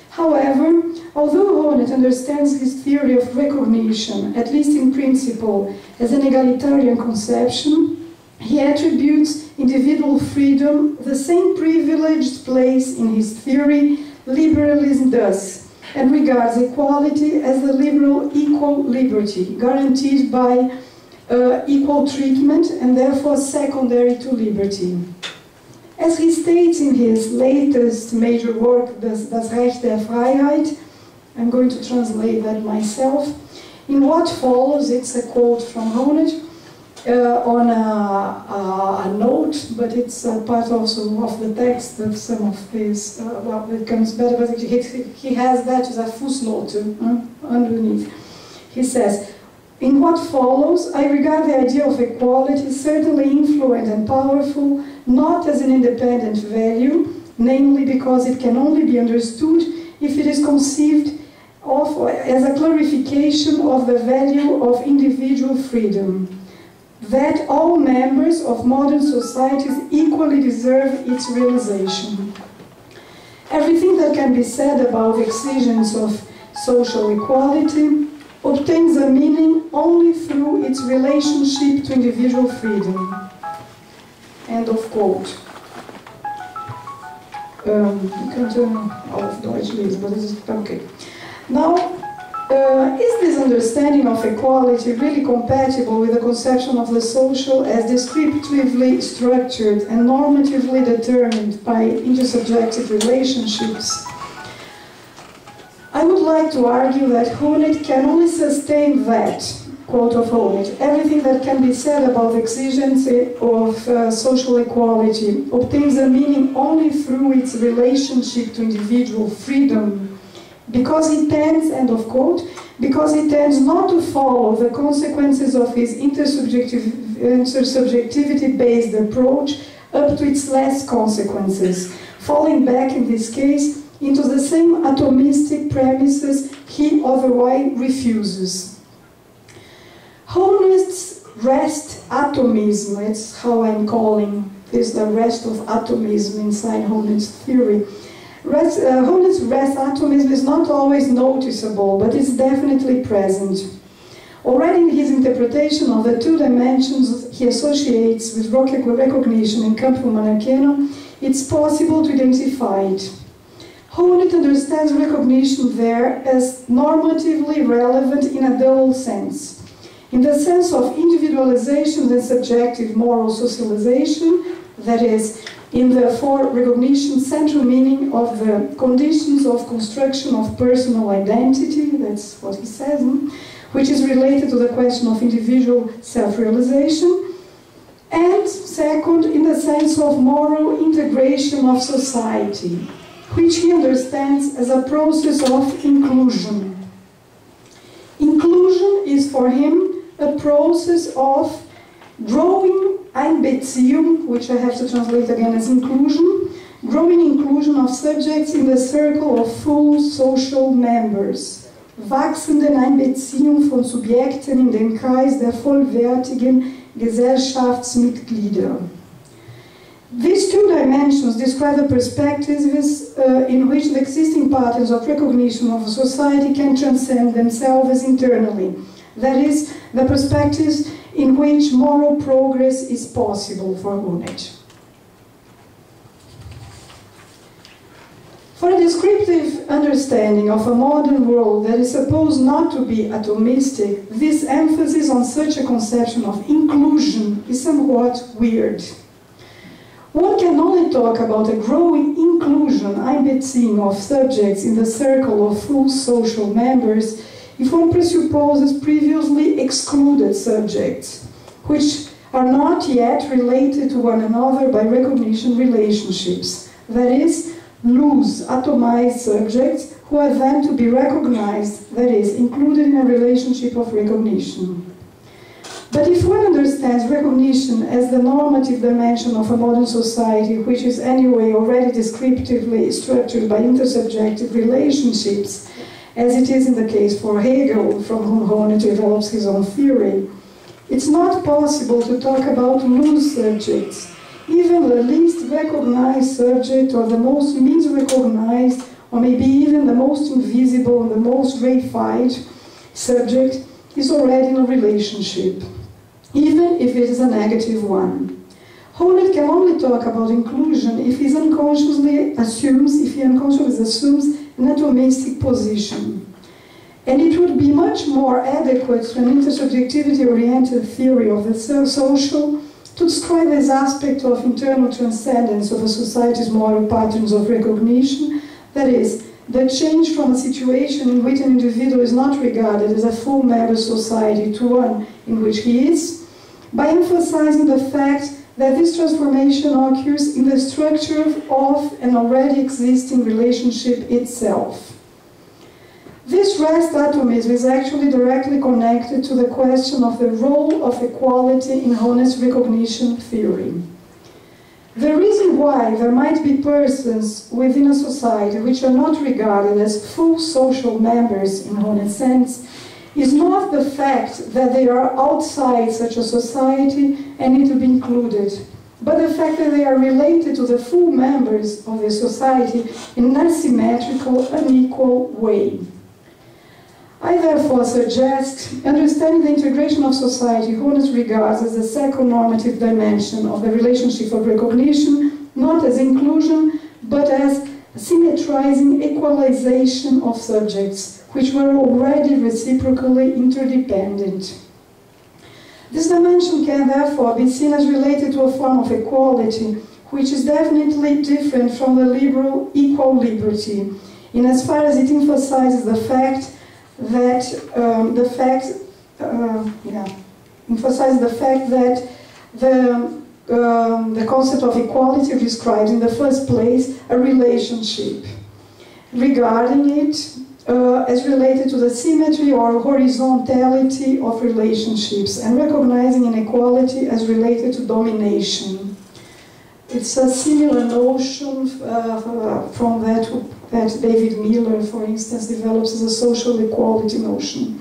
However, although Honneth understands his theory of recognition, at least in principle, as an egalitarian conception, he attributes individual freedom the same privileged place in his theory liberalism does, and regards equality as the liberal equal liberty, guaranteed by equal treatment and therefore secondary to liberty. As he states in his latest major work, Das Recht der Freiheit, I'm going to translate that myself. In what follows, it's a quote from Honneth on a note, but it's part also of the text of some of his, well, it comes better, but he has that as a footnote underneath. He says, in what follows, I regard the idea of equality certainly influent and powerful, not as an independent value, namely because it can only be understood if it is conceived of as a clarification of the value of individual freedom, that all members of modern societies equally deserve its realization. Everything that can be said about the exigence of social equality obtains a meaning only through its relationship to individual freedom. End of quote. You can turn off Deutsch lesen, but this is okay. Now, is this understanding of equality really compatible with the conception of the social as descriptively structured and normatively determined by intersubjective relationships? I would like to argue that Honneth can only sustain that, quote of Honneth, everything that can be said about the exigence of social equality obtains a meaning only through its relationship to individual freedom, because it tends, end of quote, because it tends not to follow the consequences of his intersubjectivity-based approach up to its last consequences, falling back in this case into the same atomistic premises he otherwise refuses. Honneth's rest atomism, it's how I'm calling this the rest of atomism inside Honneth's theory. Honneth's rest atomism is not always noticeable, but it's definitely present. Already in his interpretation of the two dimensions he associates with recognition in Campo Monacheno, it's possible to identify it. Honneth understands recognition there as normatively relevant in a double sense. In the sense of individualization and subjective moral socialization, that is, in the for recognition central meaning of the conditions of construction of personal identity, that's what he says, which is related to the question of individual self-realization, and second, in the sense of moral integration of society, which he understands as a process of inclusion. Inclusion is for him a process of growing Einbeziehung, which I have to translate again as inclusion, growing inclusion of subjects in the circle of full social members, wachsende Einbeziehung von Subjekten in den Kreis der vollwertigen Gesellschaftsmitglieder. These two dimensions describe the perspectives in which the existing patterns of recognition of a society can transcend themselves internally. That is, the perspectives in which moral progress is possible for Honneth. For a descriptive understanding of a modern world that is supposed not to be atomistic, this emphasis on such a conception of inclusion is somewhat weird. One can only talk about a growing inclusion, Einbeziehung, of subjects in the circle of full social members if one presupposes previously excluded subjects, which are not yet related to one another by recognition relationships, that is, loose, atomized subjects who are then to be recognized, that is, included in a relationship of recognition. But if one understands recognition as the normative dimension of a modern society, which is anyway already descriptively structured by intersubjective relationships, as it is in the case for Hegel, from whom Hone develops his own theory, it's not possible to talk about loose subjects. Even the least recognized subject, or the most misrecognized, or maybe even the most invisible and the most reified subject, is already in a relationship, even if it is a negative one. Hone can only talk about inclusion if he unconsciously assumes an atomistic position. And it would be much more adequate to an intersubjectivity-oriented theory of the social to describe this aspect of internal transcendence of a society's moral patterns of recognition, that is, the change from a situation in which an individual is not regarded as a full member of society to one in which he is, by emphasizing the fact that this transformation occurs in the structure of an already existing relationship itself. This rest atomism is actually directly connected to the question of the role of equality in Hone's recognition theory. The reason why there might be persons within a society which are not regarded as full social members in Hone's sense is not the fact that they are outside such a society and need to be included, but the fact that they are related to the full members of the society in an asymmetrical, unequal way. I therefore suggest understanding the integration of society Hone regards as the second normative dimension of the relationship of recognition, not as inclusion, but as symmetrizing equalization of subjects, which were already reciprocally interdependent. This dimension can therefore be seen as related to a form of equality, which is definitely different from the liberal equal liberty, in as far as it emphasizes the fact that the concept of equality describes in the first place a relationship, regarding it as related to the symmetry or horizontality of relationships, and recognizing inequality as related to domination. It's a similar notion from that David Miller, for instance, develops as a social equality notion.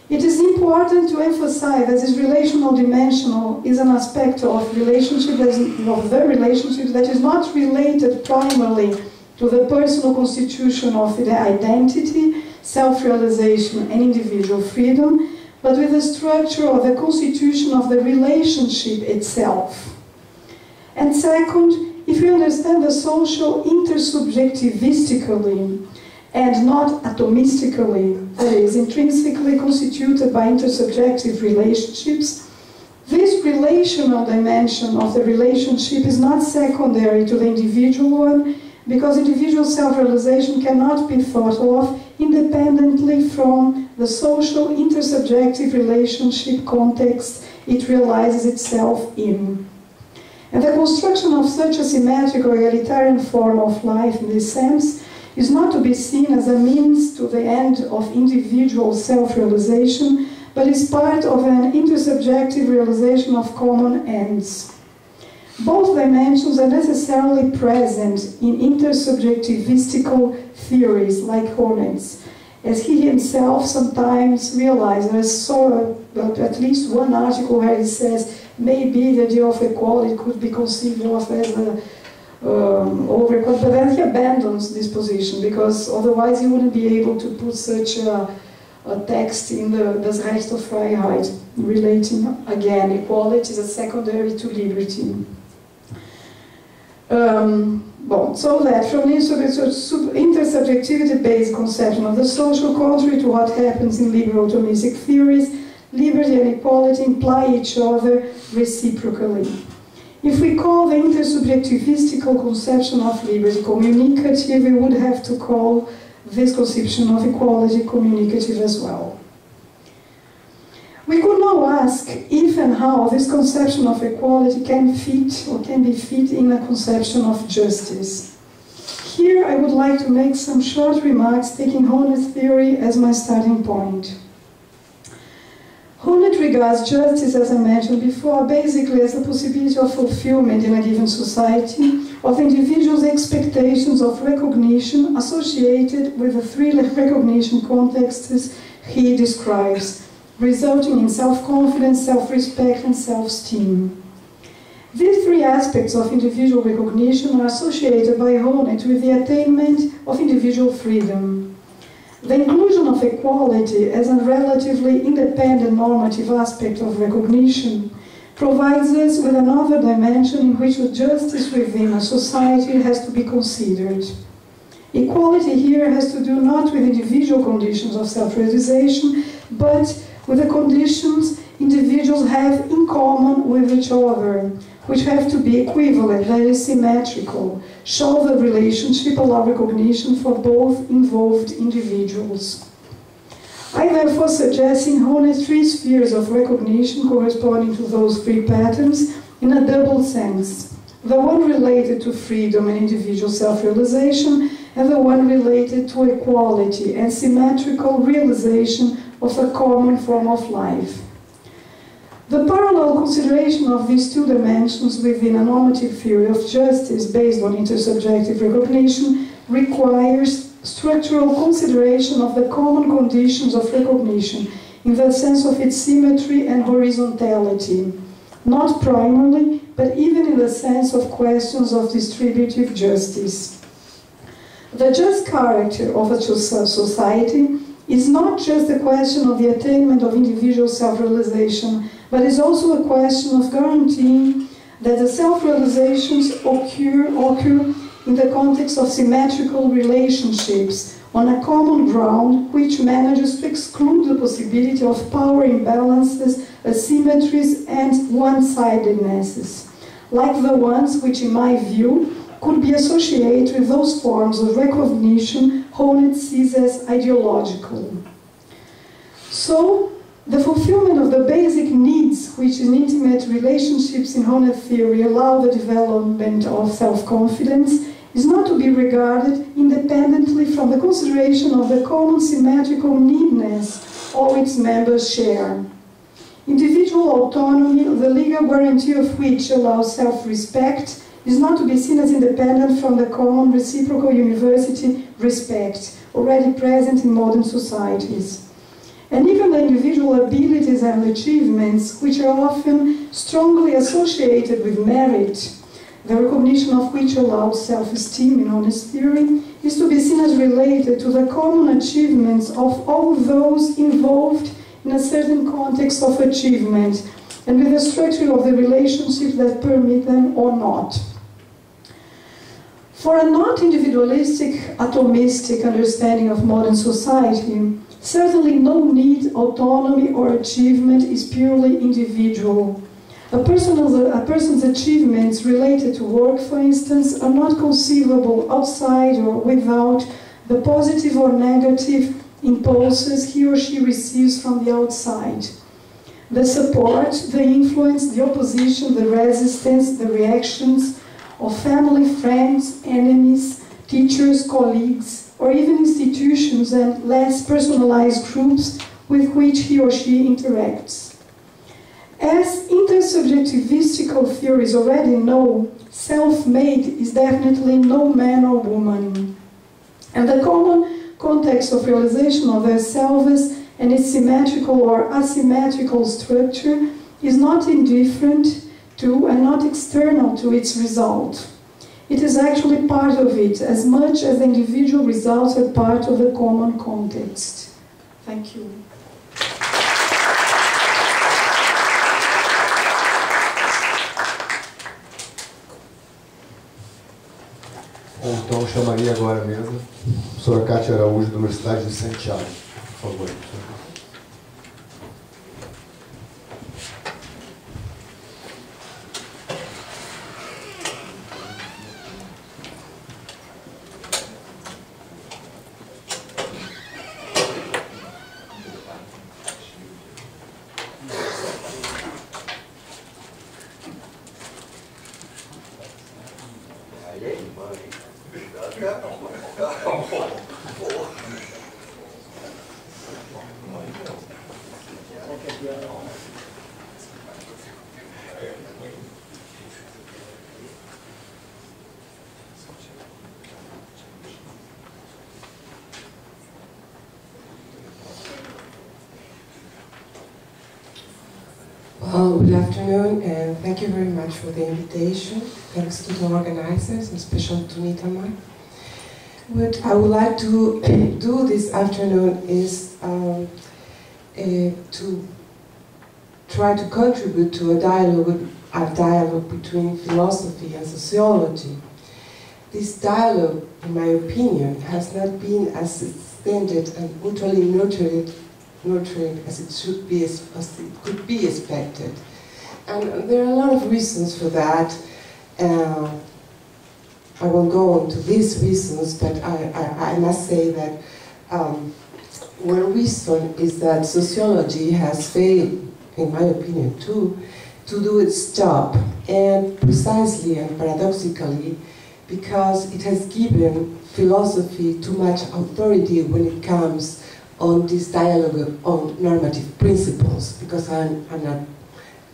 It is important to emphasize that this relational dimension is an aspect of relationship that is not related primarily to the personal constitution of the identity, self-realization, and individual freedom, but with the structure of the constitution of the relationship itself. And second, if we understand the social intersubjectivistically and not atomistically, that is, intrinsically constituted by intersubjective relationships, this relational dimension of the relationship is not secondary to the individual one, because individual self-realization cannot be thought of independently from the social intersubjective relationship context it realizes itself in. And the construction of such a symmetrical egalitarian form of life in this sense is not to be seen as a means to the end of individual self-realization, but is part of an intersubjective realization of common ends. Both dimensions are necessarily present in intersubjectivistical theories like Hone's, as he himself sometimes realized. I saw at least one article where he says maybe the idea of equality could be conceived of as over-equality, but then he abandons this position because otherwise he wouldn't be able to put such a text in Das Recht auf Freiheit, relating again equality as secondary to liberty. So that from intersubjectivity-based conception of the social, contrary to what happens in liberal atomistic theories, liberty and equality imply each other reciprocally. If we call the intersubjectivistical conception of liberty communicative, we would have to call this conception of equality communicative as well. We could now ask if and how this conception of equality can fit or can be fit in a conception of justice. Here I would like to make some short remarks taking Hone's theory as my starting point. Honneth regards justice, as I mentioned before, basically as the possibility of fulfillment in a given society of individuals' expectations of recognition associated with the three recognition contexts he describes, resulting in self-confidence, self-respect, and self-esteem. These three aspects of individual recognition are associated by Honneth with the attainment of individual freedom. The inclusion of equality as a relatively independent normative aspect of recognition provides us with another dimension in which the justice within a society has to be considered. Equality here has to do not with individual conditions of self-realization, but with the conditions individuals have in common with each other, which have to be equivalent, that is symmetrical, show the relationship, allow recognition for both involved individuals. I therefore suggest in Honneth three spheres of recognition corresponding to those three patterns in a double sense. The one related to freedom and individual self-realization, and the one related to equality and symmetrical realization of a common form of life. The parallel consideration of these two dimensions within a normative theory of justice based on intersubjective recognition requires structural consideration of the common conditions of recognition in the sense of its symmetry and horizontality, not primarily, but even in the sense of questions of distributive justice. The just character of a society is not just a question of the attainment of individual self-realization, but is also a question of guaranteeing that the self-realizations occur in the context of symmetrical relationships on a common ground which manages to exclude the possibility of power imbalances, asymmetries, and one-sidednesses, like the ones which, in my view, could be associated with those forms of recognition Honneth sees as ideological. So, the fulfillment of the basic needs which in intimate relationships in Honneth theory allow the development of self-confidence is not to be regarded independently from the consideration of the common symmetrical needness all its members share. Individual autonomy, the legal guarantee of which allows self-respect, is not to be seen as independent from the common reciprocal university respect, already present in modern societies. And even the individual abilities and achievements, which are often strongly associated with merit, the recognition of which allows self-esteem in Honneth theory, is to be seen as related to the common achievements of all those involved in a certain context of achievement, and with the structure of the relationships that permit them or not. For a not individualistic, atomistic understanding of modern society, certainly no need, autonomy, or achievement is purely individual. A person's achievements related to work, for instance, are not conceivable outside or without the positive or negative impulses he or she receives from the outside. The support, the influence, the opposition, the resistance, the reactions of family, friends, enemies, teachers, colleagues, or even institutions and less personalized groups with which he or she interacts. As intersubjectivistical theories already know, self-made is definitely no man or woman. And the common context of realization of their selves and its symmetrical or asymmetrical structure is not indifferent to and not external to its result. It is actually part of it, as much as the individual results are part of the common context. Thank you. Bom, então eu chamaria agora mesmo a professora Kátia Araújo, da Universidade de Santiago. Por favor. Yeah. good afternoon, and thank you very much for the invitation. Thanks to the organizers, and especially to Nitama. What I would like to do this afternoon is to try to contribute to a dialogue between philosophy and sociology. This dialogue, in my opinion, has not been as extended and mutually nurturing as it should be, as it could be expected. And there are a lot of reasons for that. I won't go into these reasons, but I must say that one reason is that sociology has failed, in my opinion too, to do its job, and precisely and paradoxically, because it has given philosophy too much authority when it comes on this dialogue on normative principles, because I'm not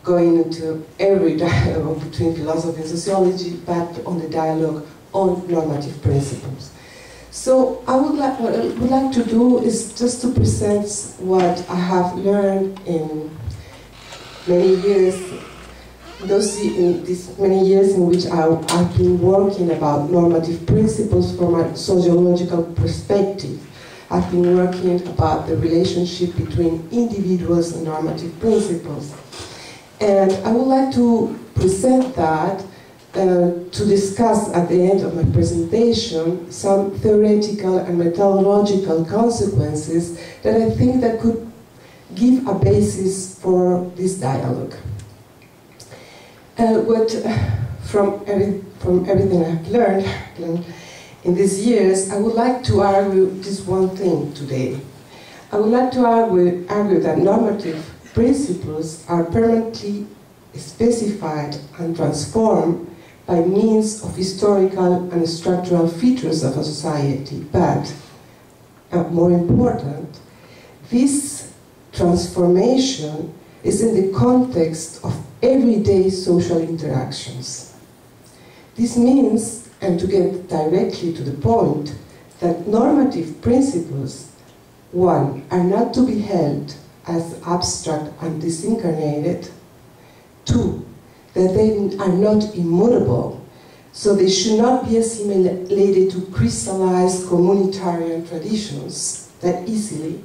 going into every dialogue between philosophy and sociology, but on the dialogue on normative principles. So what I would like to do is just to present what I have learned in many years, these many years in which I've been working about normative principles from a sociological perspective. I've been working about the relationship between individuals and normative principles. And I would like to present that to discuss at the end of my presentation some theoretical and methodological consequences that I think that could give a basis for this dialogue. From everything I've learned in these years, I would like to argue this one thing today. I would like to argue that normative principles are permanently specified and transformed by means of historical and structural features of a society. But, more important, this transformation is in the context of everyday social interactions. This means, and to get directly to the point, that normative principles, one, are not to be held as abstract and disincarnated. Two, that they are not immutable, so they should not be assimilated to crystallized communitarian traditions that easily.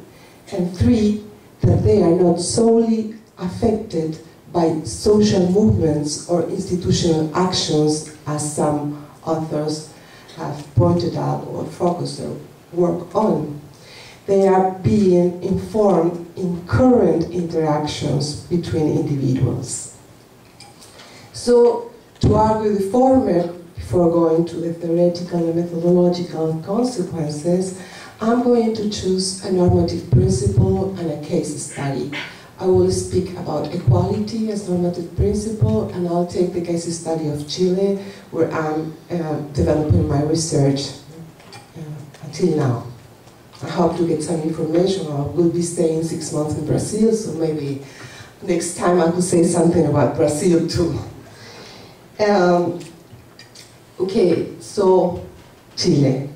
And three, that they are not solely affected by social movements or institutional actions, as some authors have pointed out or focused their work on. They are being informed in current interactions between individuals. So, to argue the former, before going to the theoretical and methodological consequences, I'm going to choose a normative principle and a case study. I will speak about equality as normative principle, and I'll take the case study of Chile, where I'm developing my research until now. I hope to get some information. I will be staying 6 months in Brazil, so maybe next time I could say something about Brazil too. Okay, so Chile.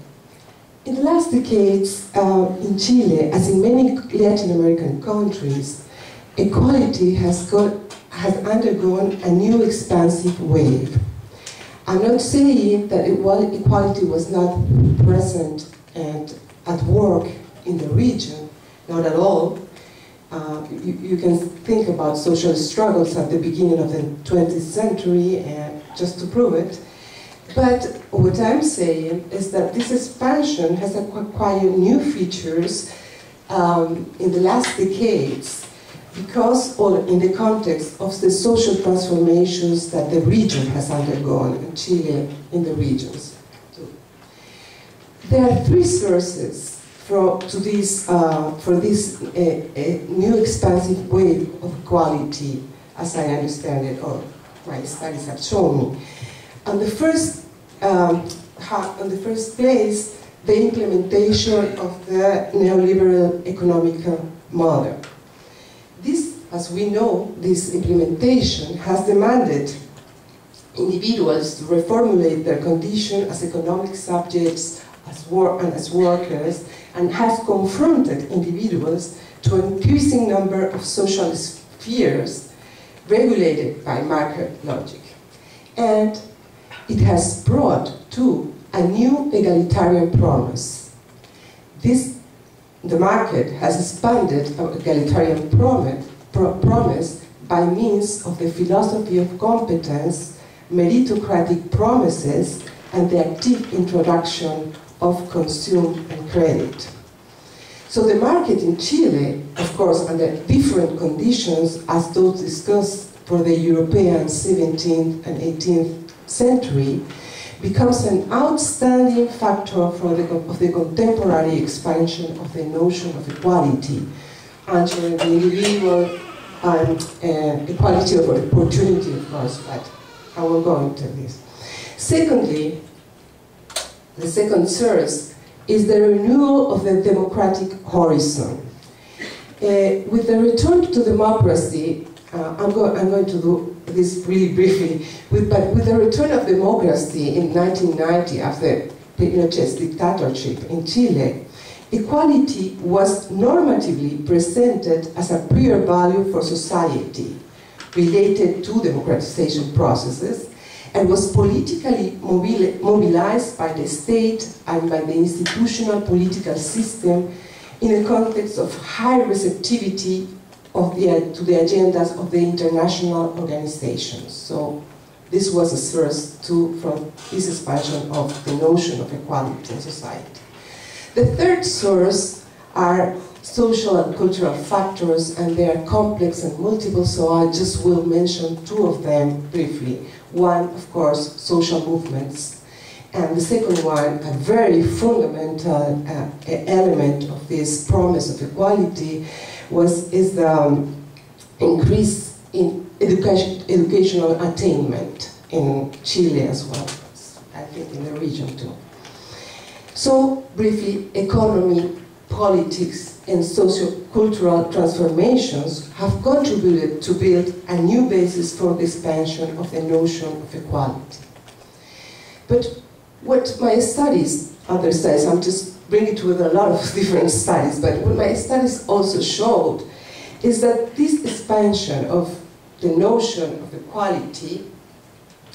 In the last decades, in Chile, as in many Latin American countries, equality has undergone a new expansive wave. I'm not saying that equality was not present and at work in the region, not at all. You can think about social struggles at the beginning of the 20th century, just to prove it. But what I'm saying is that this expansion has acquired new features in the last decades, because, or in the context of the social transformations that the region has undergone, in Chile, in the regions. So, there are three sources for this new expansive wave of equality, as I understand it, or my studies have shown me. On the first place, the implementation of the neoliberal economic model. This, as we know, this implementation has demanded individuals to reformulate their condition as economic subjects, as workers, and has confronted individuals to an increasing number of social spheres regulated by market logic. And it has brought, too, a new egalitarian promise. The market has expanded an egalitarian promise by means of the philosophy of competence, meritocratic promises, and the active introduction of consume and credit. So the market in Chile, of course, under different conditions as those discussed for the European 17th and 18th century, becomes an outstanding factor of the contemporary expansion of the notion of equality, answering the individual and equality of opportunity, of course, but I will go into this. Secondly, the second source is the renewal of the democratic horizon. With the return to democracy, I'm going to do this really briefly, but with the return of democracy in 1990 after Pinochet's dictatorship in Chile, equality was normatively presented as a prior value for society related to democratization processes, and was politically mobilized by the state and by the institutional political system in a context of high receptivity to the agendas of the international organizations. So this was a source too from this expansion of the notion of equality in society. The third source are social and cultural factors, and they are complex and multiple, so I just will mention two of them briefly. One, of course, social movements, and the second one, a very fundamental element of this promise of equality, is the increase in educational attainment in Chile as well, I think in the region too. So, briefly, economy, politics, and socio-cultural transformations have contributed to build a new basis for the expansion of the notion of equality. But what my studies, other studies, I'm just bringing together a lot of different studies, but what my studies also showed is that this expansion of the notion of equality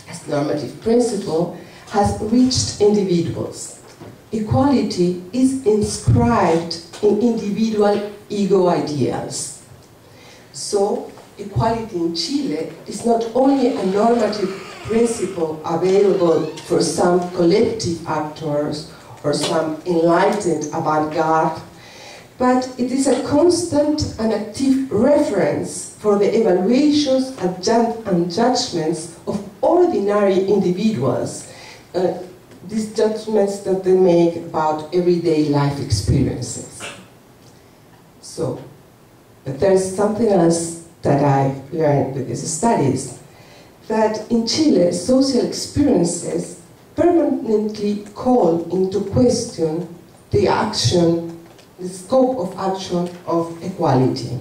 as normative principle has reached individuals. Equality is inscribed in individual ego ideals. So, equality in Chile is not only a normative principle available for some collective actors or some enlightened avant-garde, but it is a constant and active reference for the evaluations and judgments of ordinary individuals, these judgments that they make about everyday life experiences. So, but there's something else that I learned with these studies, that in Chile, social experiences permanently call into question the action, the scope of action of equality.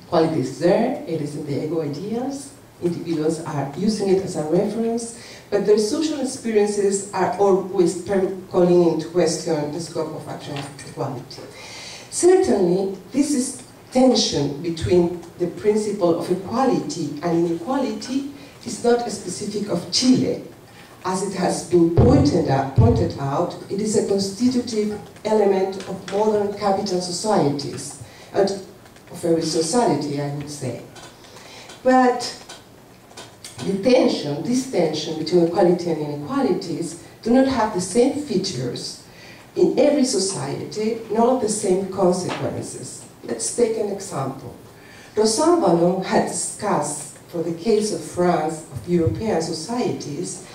Equality is there, it is in the ego ideals, individuals are using it as a reference, but their social experiences are always calling into question the scope of action of equality. Certainly, this is tension between the principle of equality and inequality is not specific of Chile. As it has been pointed out, it is a constitutive element of modern capital societies, and of every society, I would say. But this tension between equality and inequalities do not have the same features in every society, nor the same consequences. Let's take an example. Rosan Vallon had discussed, for the case of France, of European societies,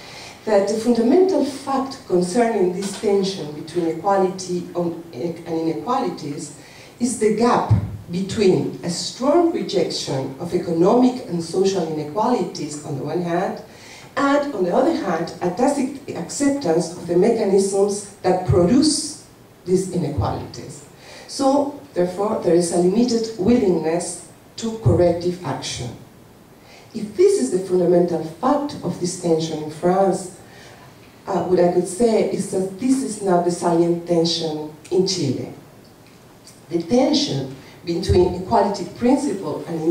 that the fundamental fact concerning this tension between equality and inequalities is the gap between a strong rejection of economic and social inequalities on the one hand, and on the other hand, a tacit acceptance of the mechanisms that produce these inequalities. So, therefore, there is a limited willingness to corrective action. If this is the fundamental fact of this tension in France, what I could say is that this is not the salient tension in Chile. The tension between equality principle and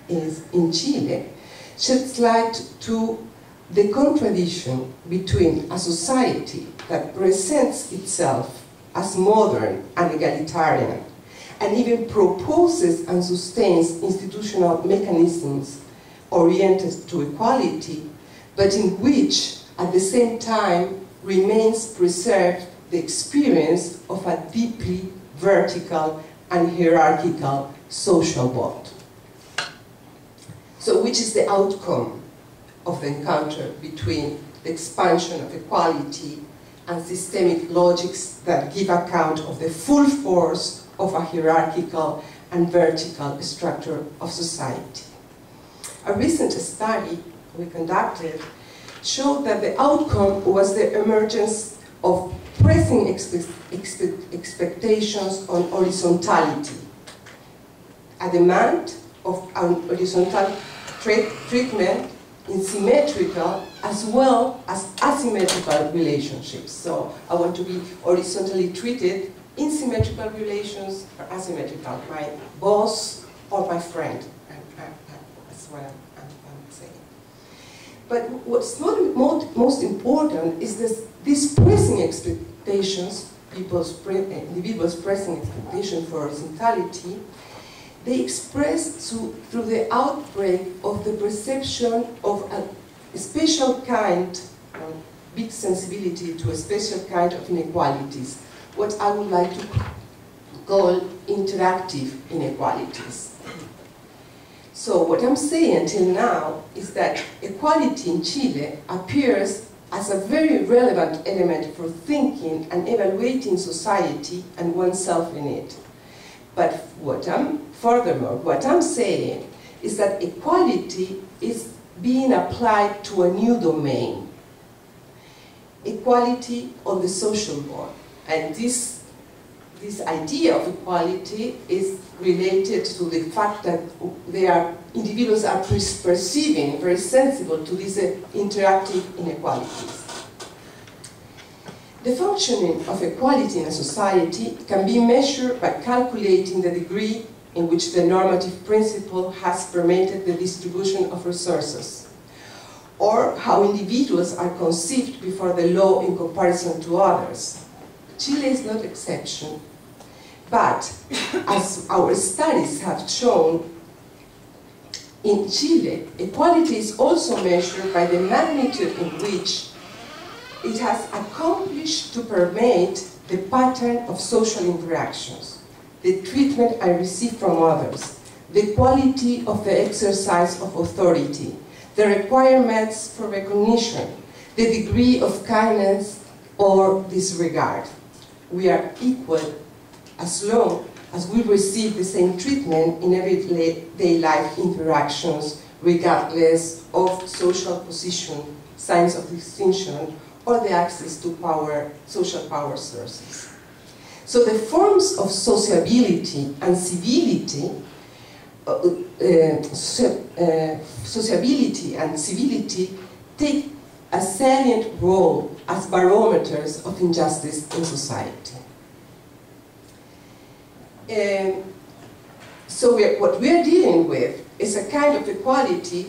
is in Chile sheds light to the contradiction between a society that presents itself as modern and egalitarian, and even proposes and sustains institutional mechanisms oriented to equality, but in which, at the same time, remains preserved the experience of a deeply vertical and hierarchical social bond. So which is the outcome of the encounter between the expansion of equality and systemic logics that give account of the full force of a hierarchical and vertical structure of society? A recent study we conducted showed that the outcome was the emergence of pressing expectations on horizontality, a demand of an horizontal treatment in symmetrical as well as asymmetrical relationships. So I want to be horizontally treated in symmetrical relations or asymmetrical, my boss or my friend. That's what I'm saying. But what's most important is these pressing expectations, individuals' pressing expectations for horizontality, they express through the outbreak of the perception of a special kind, big sensibility to a special kind of inequalities, what I would like to call interactive inequalities. So what I'm saying until now is that equality in Chile appears as a very relevant element for thinking and evaluating society and oneself in it. But furthermore, what I'm saying is that equality is being applied to a new domain. Equality on the social board. And this idea of equality is related to the fact that individuals are perceiving, very sensible to these interactive inequalities. The functioning of equality in a society can be measured by calculating the degree in which the normative principle has permeated the distribution of resources, or how individuals are conceived before the law in comparison to others. Chile is not exception, but as our studies have shown, in Chile, equality is also measured by the magnitude in which it has accomplished to permeate the pattern of social interactions, the treatment I receive from others, the quality of the exercise of authority, the requirements for recognition, the degree of kindness or disregard. We are equal as long as we receive the same treatment in everyday life interactions, regardless of social position, signs of distinction, or the access to social power sources. So the forms of sociability and civility, take a salient role as barometers of injustice in society. So what we are dealing with is a kind of equality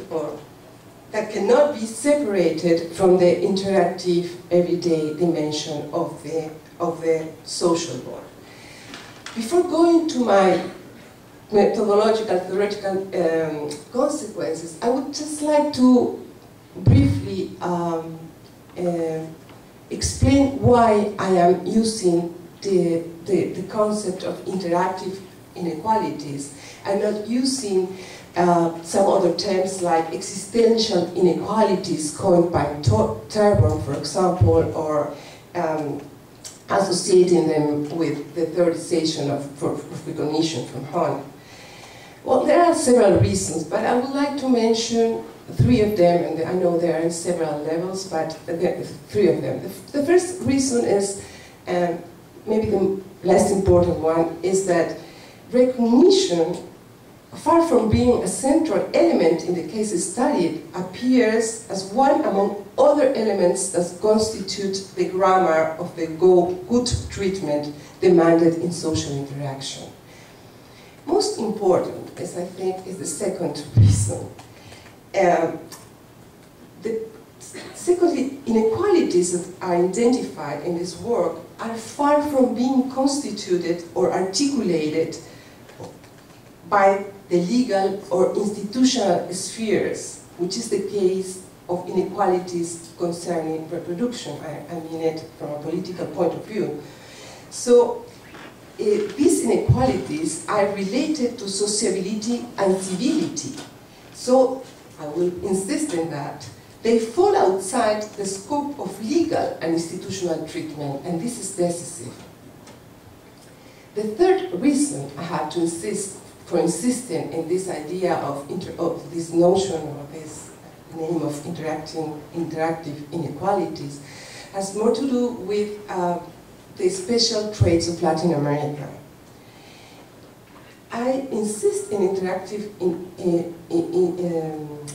that cannot be separated from the interactive everyday dimension of the social world. Before going to my methodological, theoretical consequences, I would just like to briefly explain why I am using the concept of interactive inequalities and not using some other terms like existential inequalities coined by Terborn, for example, or associating them with the theorization of recognition from Hahn. Well, there are several reasons, but I would like to mention three of them, and I know they are in several levels, but there are three of them. The first reason is, maybe the less important one, is that recognition, far from being a central element in the cases studied, appears as one among other elements that constitute the grammar of the good treatment demanded in social interaction. Most important, as I think, is the second reason. Secondly, inequalities that are identified in this work are far from being constituted or articulated by the legal or institutional spheres, which is the case of inequalities concerning reproduction. I mean it from a political point of view. So these inequalities are related to sociability and civility. So I will insist in that. They fall outside the scope of legal and institutional treatment, and this is decisive. The third reason I have to insist for insisting in this idea of this notion or this name of interactive inequalities has more to do with the special traits of Latin America. I insist in interactive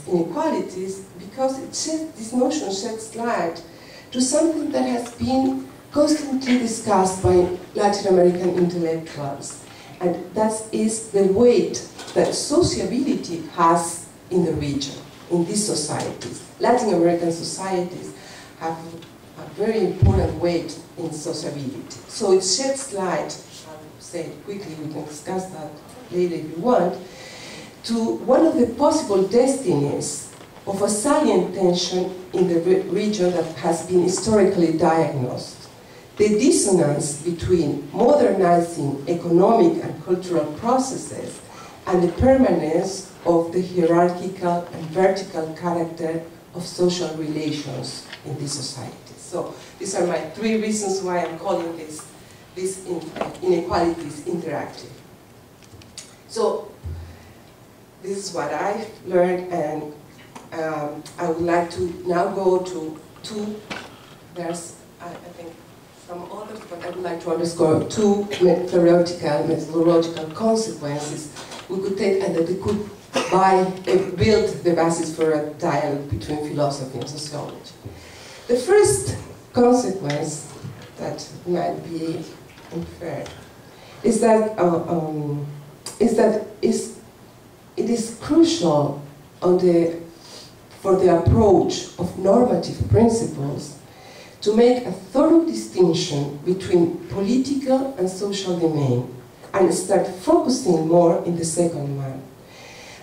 inequalities because this notion sheds light to something that has been constantly discussed by Latin American intellectuals, and that is the weight that sociability has in the region, in these societies. Latin American societies have a very important weight in sociability. So it sheds light, I'll say it quickly, we can discuss that later if you want, to one of the possible destinies of a salient tension in the region that has been historically diagnosed. The dissonance between modernizing economic and cultural processes and the permanence of the hierarchical and vertical character of social relations in these societies. So these are my three reasons why I'm calling these inequalities interactive. So this is what I've learned, and I would like to now go to two, there's I think some others, but I would like to underscore two methodological consequences we could take and that they could build the basis for a dialogue between philosophy and sociology. The first consequence that might be inferred is that it is crucial for the approach of normative principles to make a thorough distinction between political and social domain and start focusing more in the second one.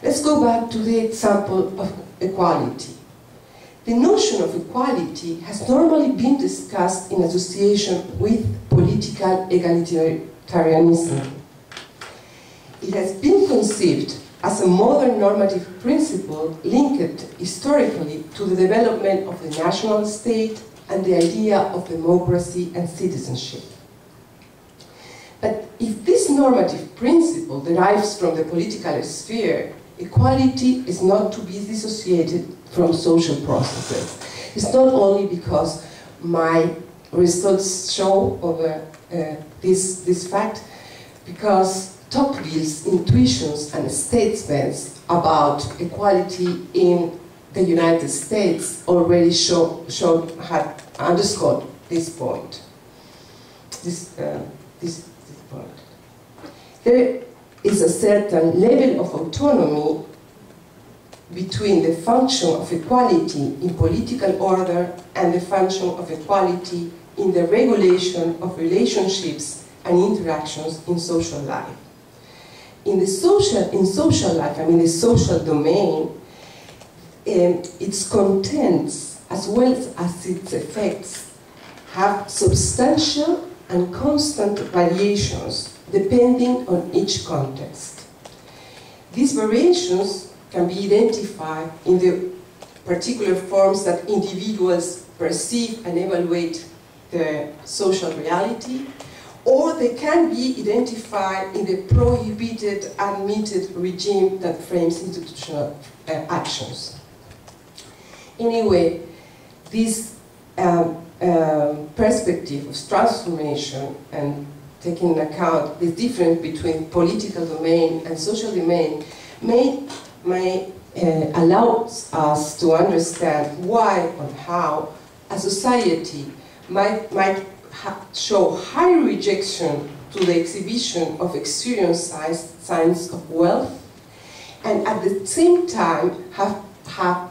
Let's go back to the example of equality. The notion of equality has normally been discussed in association with political egalitarianism. It has been conceived as a modern normative principle linked historically to the development of the national state and the idea of democracy and citizenship. But if this normative principle derives from the political sphere, equality is not to be dissociated from social processes. It's not only because my results show over this fact, because Tocqueville's intuitions and statements about equality in the United States already had underscored this point. This point. There is a certain level of autonomy between the function of equality in political order and the function of equality in the regulation of relationships and interactions in social life. In social life, I mean the social domain, its contents as well as its effects have substantial and constant variations depending on each context. These variations can be identified in the particular forms that individuals perceive and evaluate the social reality, or they can be identified in the prohibited, admitted regime that frames institutional actions. Anyway, this perspective of transformation and taking into account the difference between political domain and social domain may allow us to understand why and how a society might show high rejection to the exhibition of experience signs of wealth, and at the same time have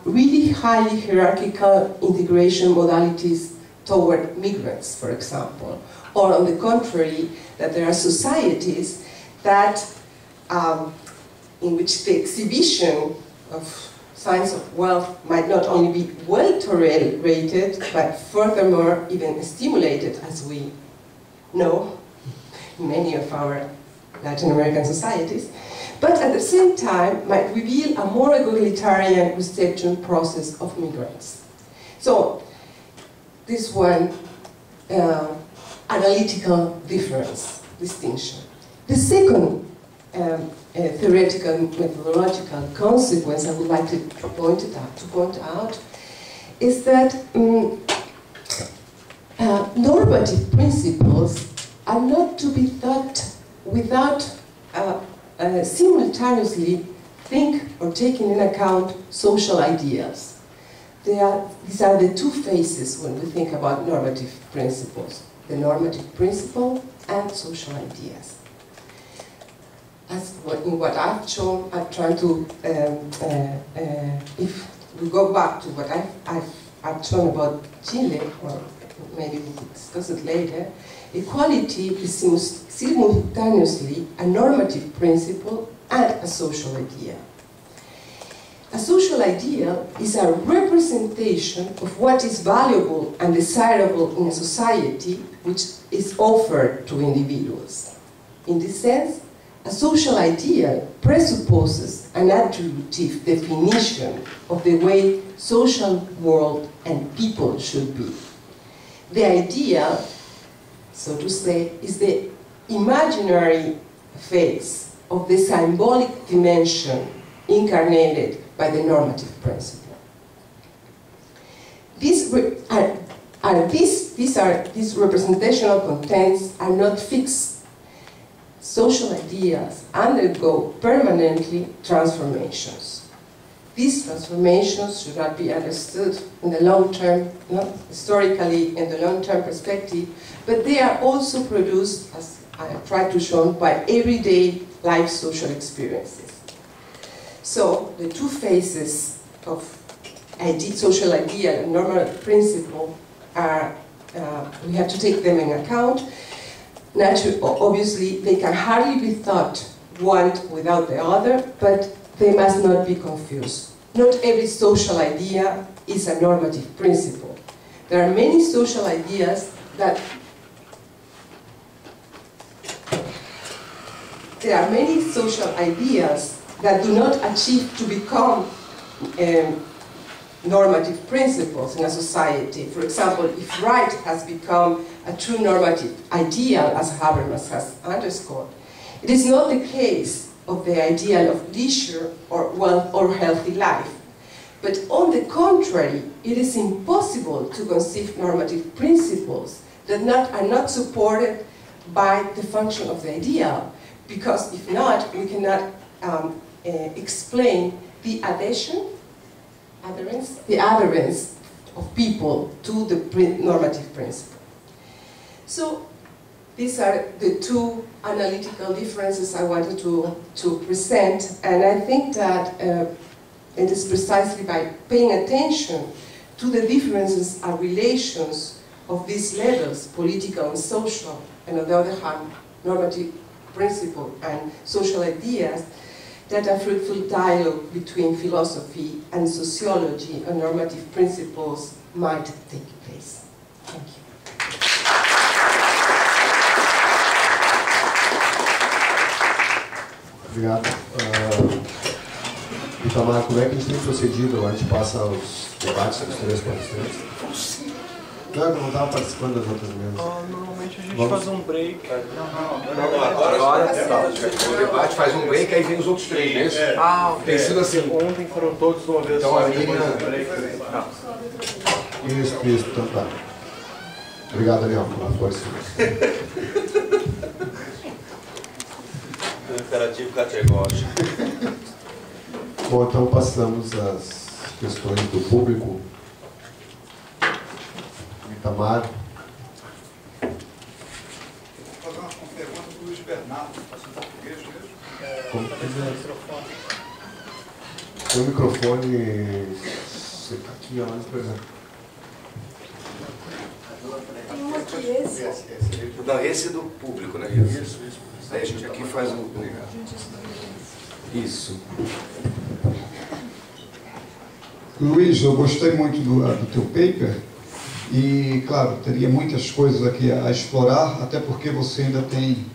really highly hierarchical integration modalities toward migrants, for example. Or on the contrary, that there are societies that, in which the exhibition of signs of wealth might not only be well tolerated, but furthermore even stimulated, as we know in many of our Latin American societies, but at the same time might reveal a more egalitarian reception process of migrants. So, this one analytical distinction. The second theoretical methodological consequence I would like to point out is that normative principles are not to be thought without simultaneously think or taking in account social ideals. These are the two phases when we think about normative principles: the normative principle and social ideas. As in what I've shown, I've tried to, if we go back to what I've shown about Chile, or maybe we'll discuss it later, equality is simultaneously a normative principle and a social idea. A social ideal is a representation of what is valuable and desirable in a society which is offered to individuals. In this sense, a social ideal presupposes an attributive definition of the way social world and people should be. The ideal, so to say, is the imaginary phase of the symbolic dimension incarnated by the normative principle. These representational contents are not fixed. Social ideas undergo permanently transformations. These transformations should not be understood in the long term, historically in the long-term perspective, but they are also produced, as I have tried to show, by everyday life social experiences. So the two phases of social ideal and normative principle are, we have to take them in account. Obviously, they can hardly be thought one without the other, but they must not be confused. Not every social idea is a normative principle. There are many social ideas that do not achieve to become normative principles in a society. For example, if right has become a true normative ideal, as Habermas has underscored, it is not the case of the ideal of leisure or wealth or healthy life. But on the contrary, it is impossible to conceive normative principles that are not supported by the function of the ideal, because if not, we cannot explain the adherence of people to the normative principle. So these are the two analytical differences I wanted to present, and I think that it is precisely by paying attention to the differences and relations of these levels, political and social, and on the other hand, normative principle and social ideas, that a fruitful dialogue between philosophy and sociology and normative principles might take place. Thank you. Obrigado. Itamar, como é que a gente tem procedido? A gente passa os debates dos três palestrantes? Não estava participando das outras mesas. Normalmente a gente faz um break. Agora o debate faz um break, aí vem os outros três, né? Tem sido assim. Ontem foram todos de uma vez então, só. A minha... Isso, então tá. Obrigado, Daniel, pela força. O imperativo categórico. Bom, então passamos às questões do público. Itamar. Vou fazer uma pergunta Como quiser. Tem o microfone. Você tá aqui, ó, por exemplo. Tem um aqui, esse. Não, esse é do público, né? Isso. Aí a gente aqui faz o... Isso. Luiz, eu gostei muito do teu paper e, claro, teria muitas coisas aqui a explorar, até porque você ainda tem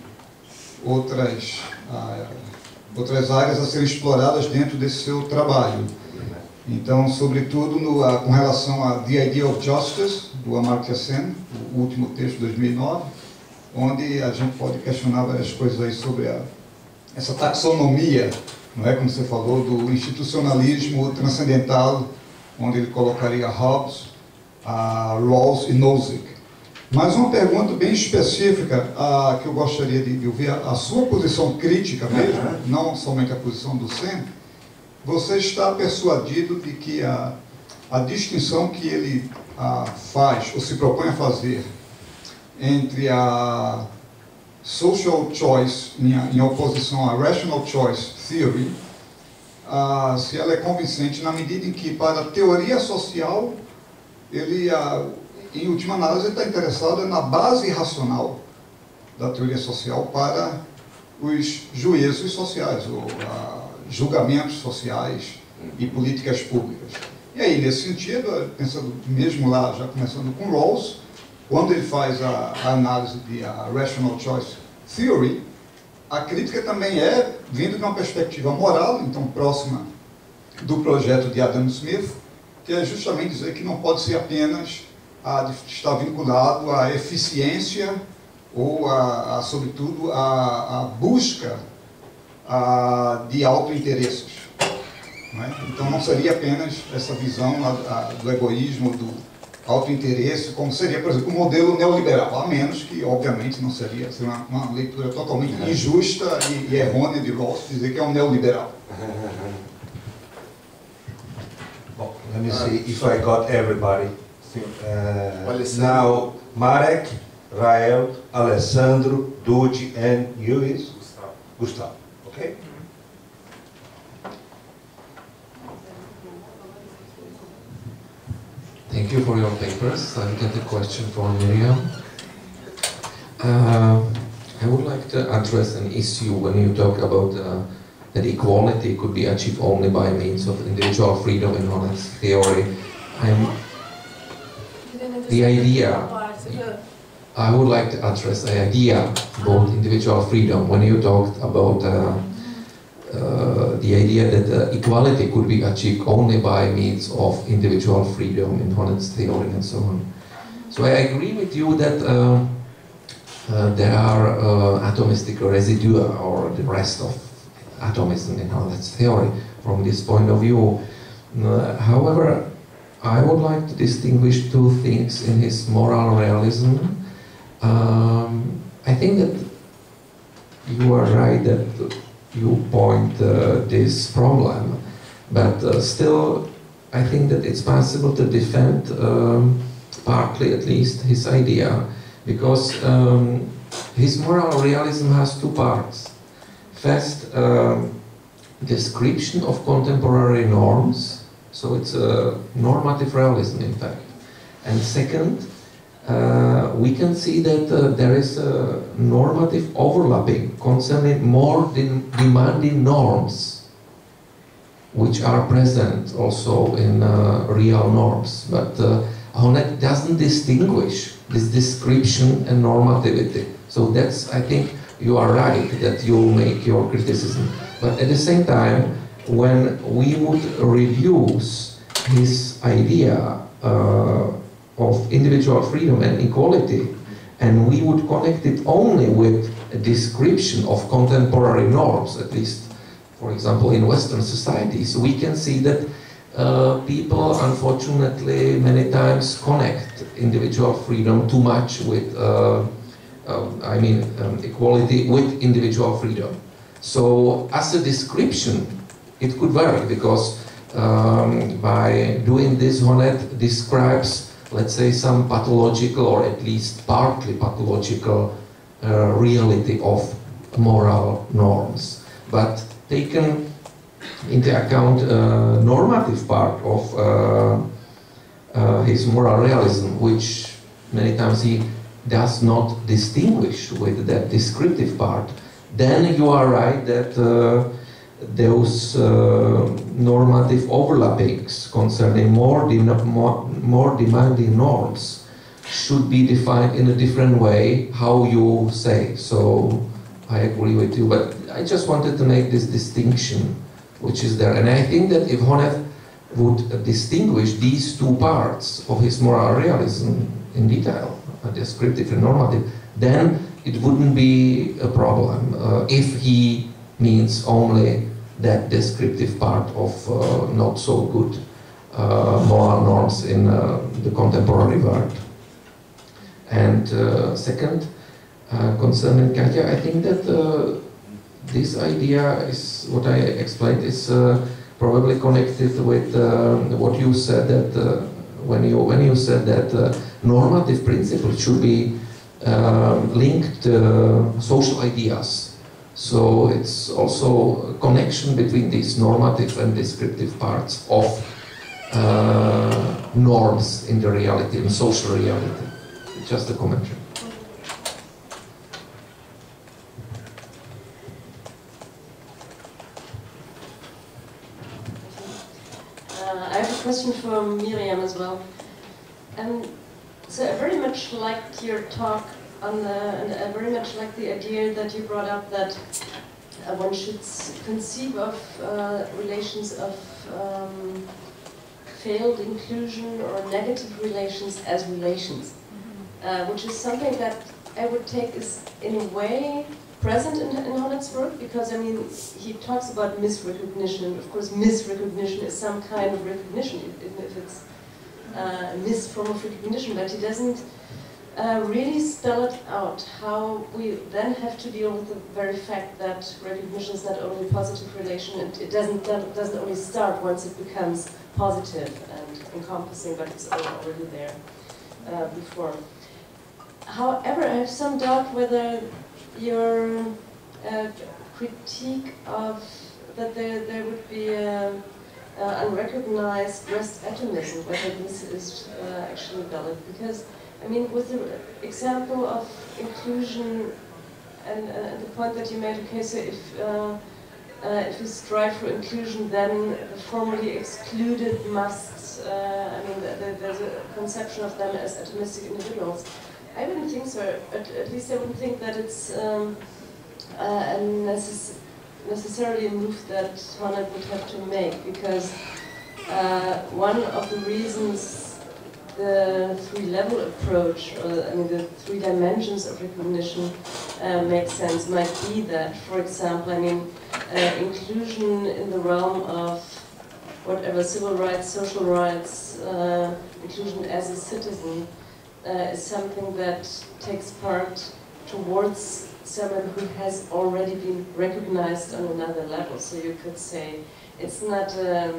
outras áreas a serem exploradas dentro desse seu trabalho. Então, sobretudo com relação a The Idea of Justice, do Amartya Sen, o último texto de 2009, onde a gente pode questionar várias coisas aí sobre essa taxonomia, não é, como você falou, do institucionalismo transcendental, onde ele colocaria Hobbes, Rawls e Nozick. Mas uma pergunta bem específica que eu gostaria de ouvir, a sua posição crítica mesmo, não somente a posição do Sen. Você está persuadido de que a distinção que ele faz, ou se propõe a fazer, entre a social choice em oposição à rational choice theory, se ela é convincente na medida em que, para a teoria social, ele, em última análise, está interessado na base racional da teoria social para os juízos sociais, ou julgamentos sociais e políticas públicas. E aí, nesse sentido, pensando mesmo lá, já começando com Rawls, quando ele faz a análise de Rational Choice Theory, a crítica também é vindo de uma perspectiva moral, então próxima do projeto de Adam Smith, que é justamente dizer que não pode ser apenas estar vinculado à eficiência ou, sobretudo, à busca de autointeresses. Não é? Então não seria apenas essa visão do egoísmo, do autointeresse, como seria, por exemplo, o modelo neoliberal, a menos que, obviamente, não seria uma leitura totalmente injusta e errônea de Rawls dizer que é um neoliberal. Well, let me see if I got everybody. Now, Marek, Rael, Alessandro, Dude, and you is? Gustavo. Okay? Thank you for your papers. I've got a question for Miriam. I would like to address an issue when you talk about that equality could be achieved only by means of individual freedom and honest theory. I would like to address the idea about individual freedom. When you talked about the idea that equality could be achieved only by means of individual freedom in honest theory and so on. So I agree with you that there are atomistic residua or the rest of atomism in honest theory from this point of view. However, I would like to distinguish two things in his moral realism. I think that you are right that you point this problem, but still I think that it's possible to defend, partly at least, his idea, because his moral realism has two parts. First, description of contemporary norms, so it's a normative realism in fact. And second, we can see that there is a normative overlapping concerning more demanding norms, which are present also in real norms. But Honeth doesn't distinguish this description and normativity. So that's, I think, you are right that you make your criticism. But at the same time, when we would reduce his idea of individual freedom and equality, and we would connect it only with a description of contemporary norms, at least, for example, in Western societies, we can see that people, unfortunately, many times connect individual freedom too much with, equality with individual freedom. So, as a description, it could vary, because by doing this, Honeth describes, let's say, some pathological, or at least partly pathological reality of moral norms, but taken into account normative part of his moral realism, which many times he does not distinguish with that descriptive part, then you are right that those normative overlappings concerning more demanding norms should be defined in a different way, how you say. So I agree with you, but I just wanted to make this distinction which is there. And I think that if Honneth would distinguish these two parts of his moral realism in detail, descriptive and normative, then it wouldn't be a problem if he means only that descriptive part of not so good moral norms in the contemporary world. And second, concerning Katja, I think that this idea is, what I explained, is probably connected with what you said, that when you said that normative principles should be linked to social ideas. So it's also a connection between these normative and descriptive parts of norms in the reality, in social reality. Just a commentary. I have a question for Miriam as well. So I very much liked your talk on and I very much liked the idea that you brought up that one should conceive of relations of failed inclusion or negative relations as relations, which is something that I would take as, in a way, present in Honneth's work, because I mean, he talks about misrecognition. Of course, misrecognition is some kind of recognition, even if it's a mis form of recognition, but he doesn't really spell it out, how we then have to deal with the very fact that recognition is not only a positive relation, and it doesn't only start once it becomes positive and encompassing, but it's already there before. However, I have some doubt whether your critique of that there would be unrecognized rest atomism, whether this is actually valid, because I mean, with the example of inclusion and the point that you made, okay, so if we strive for inclusion, then the formerly excluded must, I mean, there's a conception of them as atomistic individuals. I wouldn't think so, at least I wouldn't think that it's necessarily a move that Honneth would have to make, because one of the reasons the three-level approach, or I mean the three dimensions of recognition makes sense might be that, for example, I mean, inclusion in the realm of whatever, civil rights, social rights, inclusion as a citizen is something that takes part towards someone who has already been recognized on another level. So you could say it's not a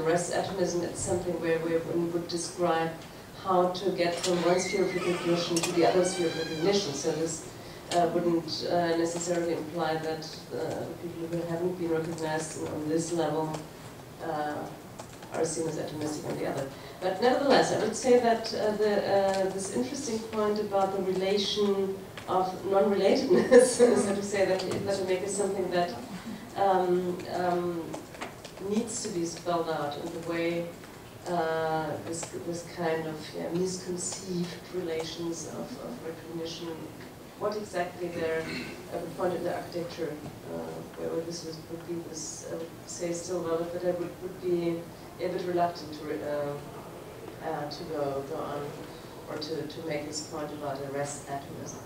rest atomism, it's something where one would describe how to get from one sphere of recognition to the other sphere of recognition. So this wouldn't necessarily imply that people who haven't been recognized on this level are seen as atomistic on the other. But nevertheless, I would say that this interesting point about the relation of non-relatedness, so to say, that make is something that needs to be spelled out in the way this kind of misconceived relations of recognition. What exactly there, at the point of the architecture, where this would be this, I would say still valid, but I would be a bit reluctant to go on, or to make this point about a rest atomism.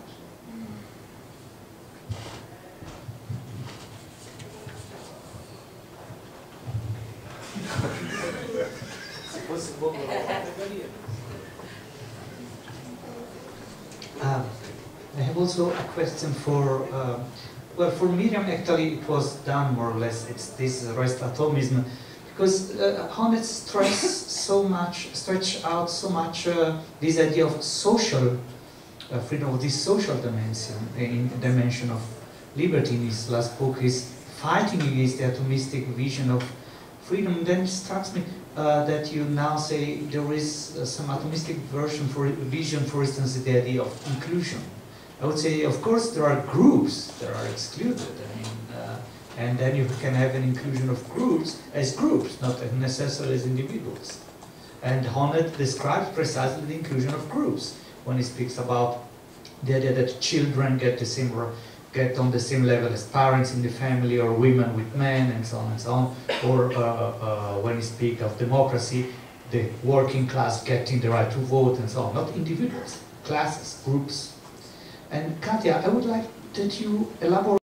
I have also a question for, well, for Miriam actually it was done more or less, it's this rest atomism, because Honneth stretch out so much this idea of social freedom, of this social dimension, in dimension of Liberty in his last book is fighting against the atomistic vision of freedom. Then it strikes me that you now say there is some atomistic vision, for instance, the idea of inclusion. I would say, of course, there are groups that are excluded. I mean, and then you can have an inclusion of groups as groups, not necessarily as individuals. And Honneth describes precisely the inclusion of groups when he speaks about the idea that children get on the same level as parents in the family, or women with men, and so on and so on. Or when you speak of democracy, the working class getting the right to vote, and so on. Not individuals, classes, groups. And Katja, I would like that you elaborate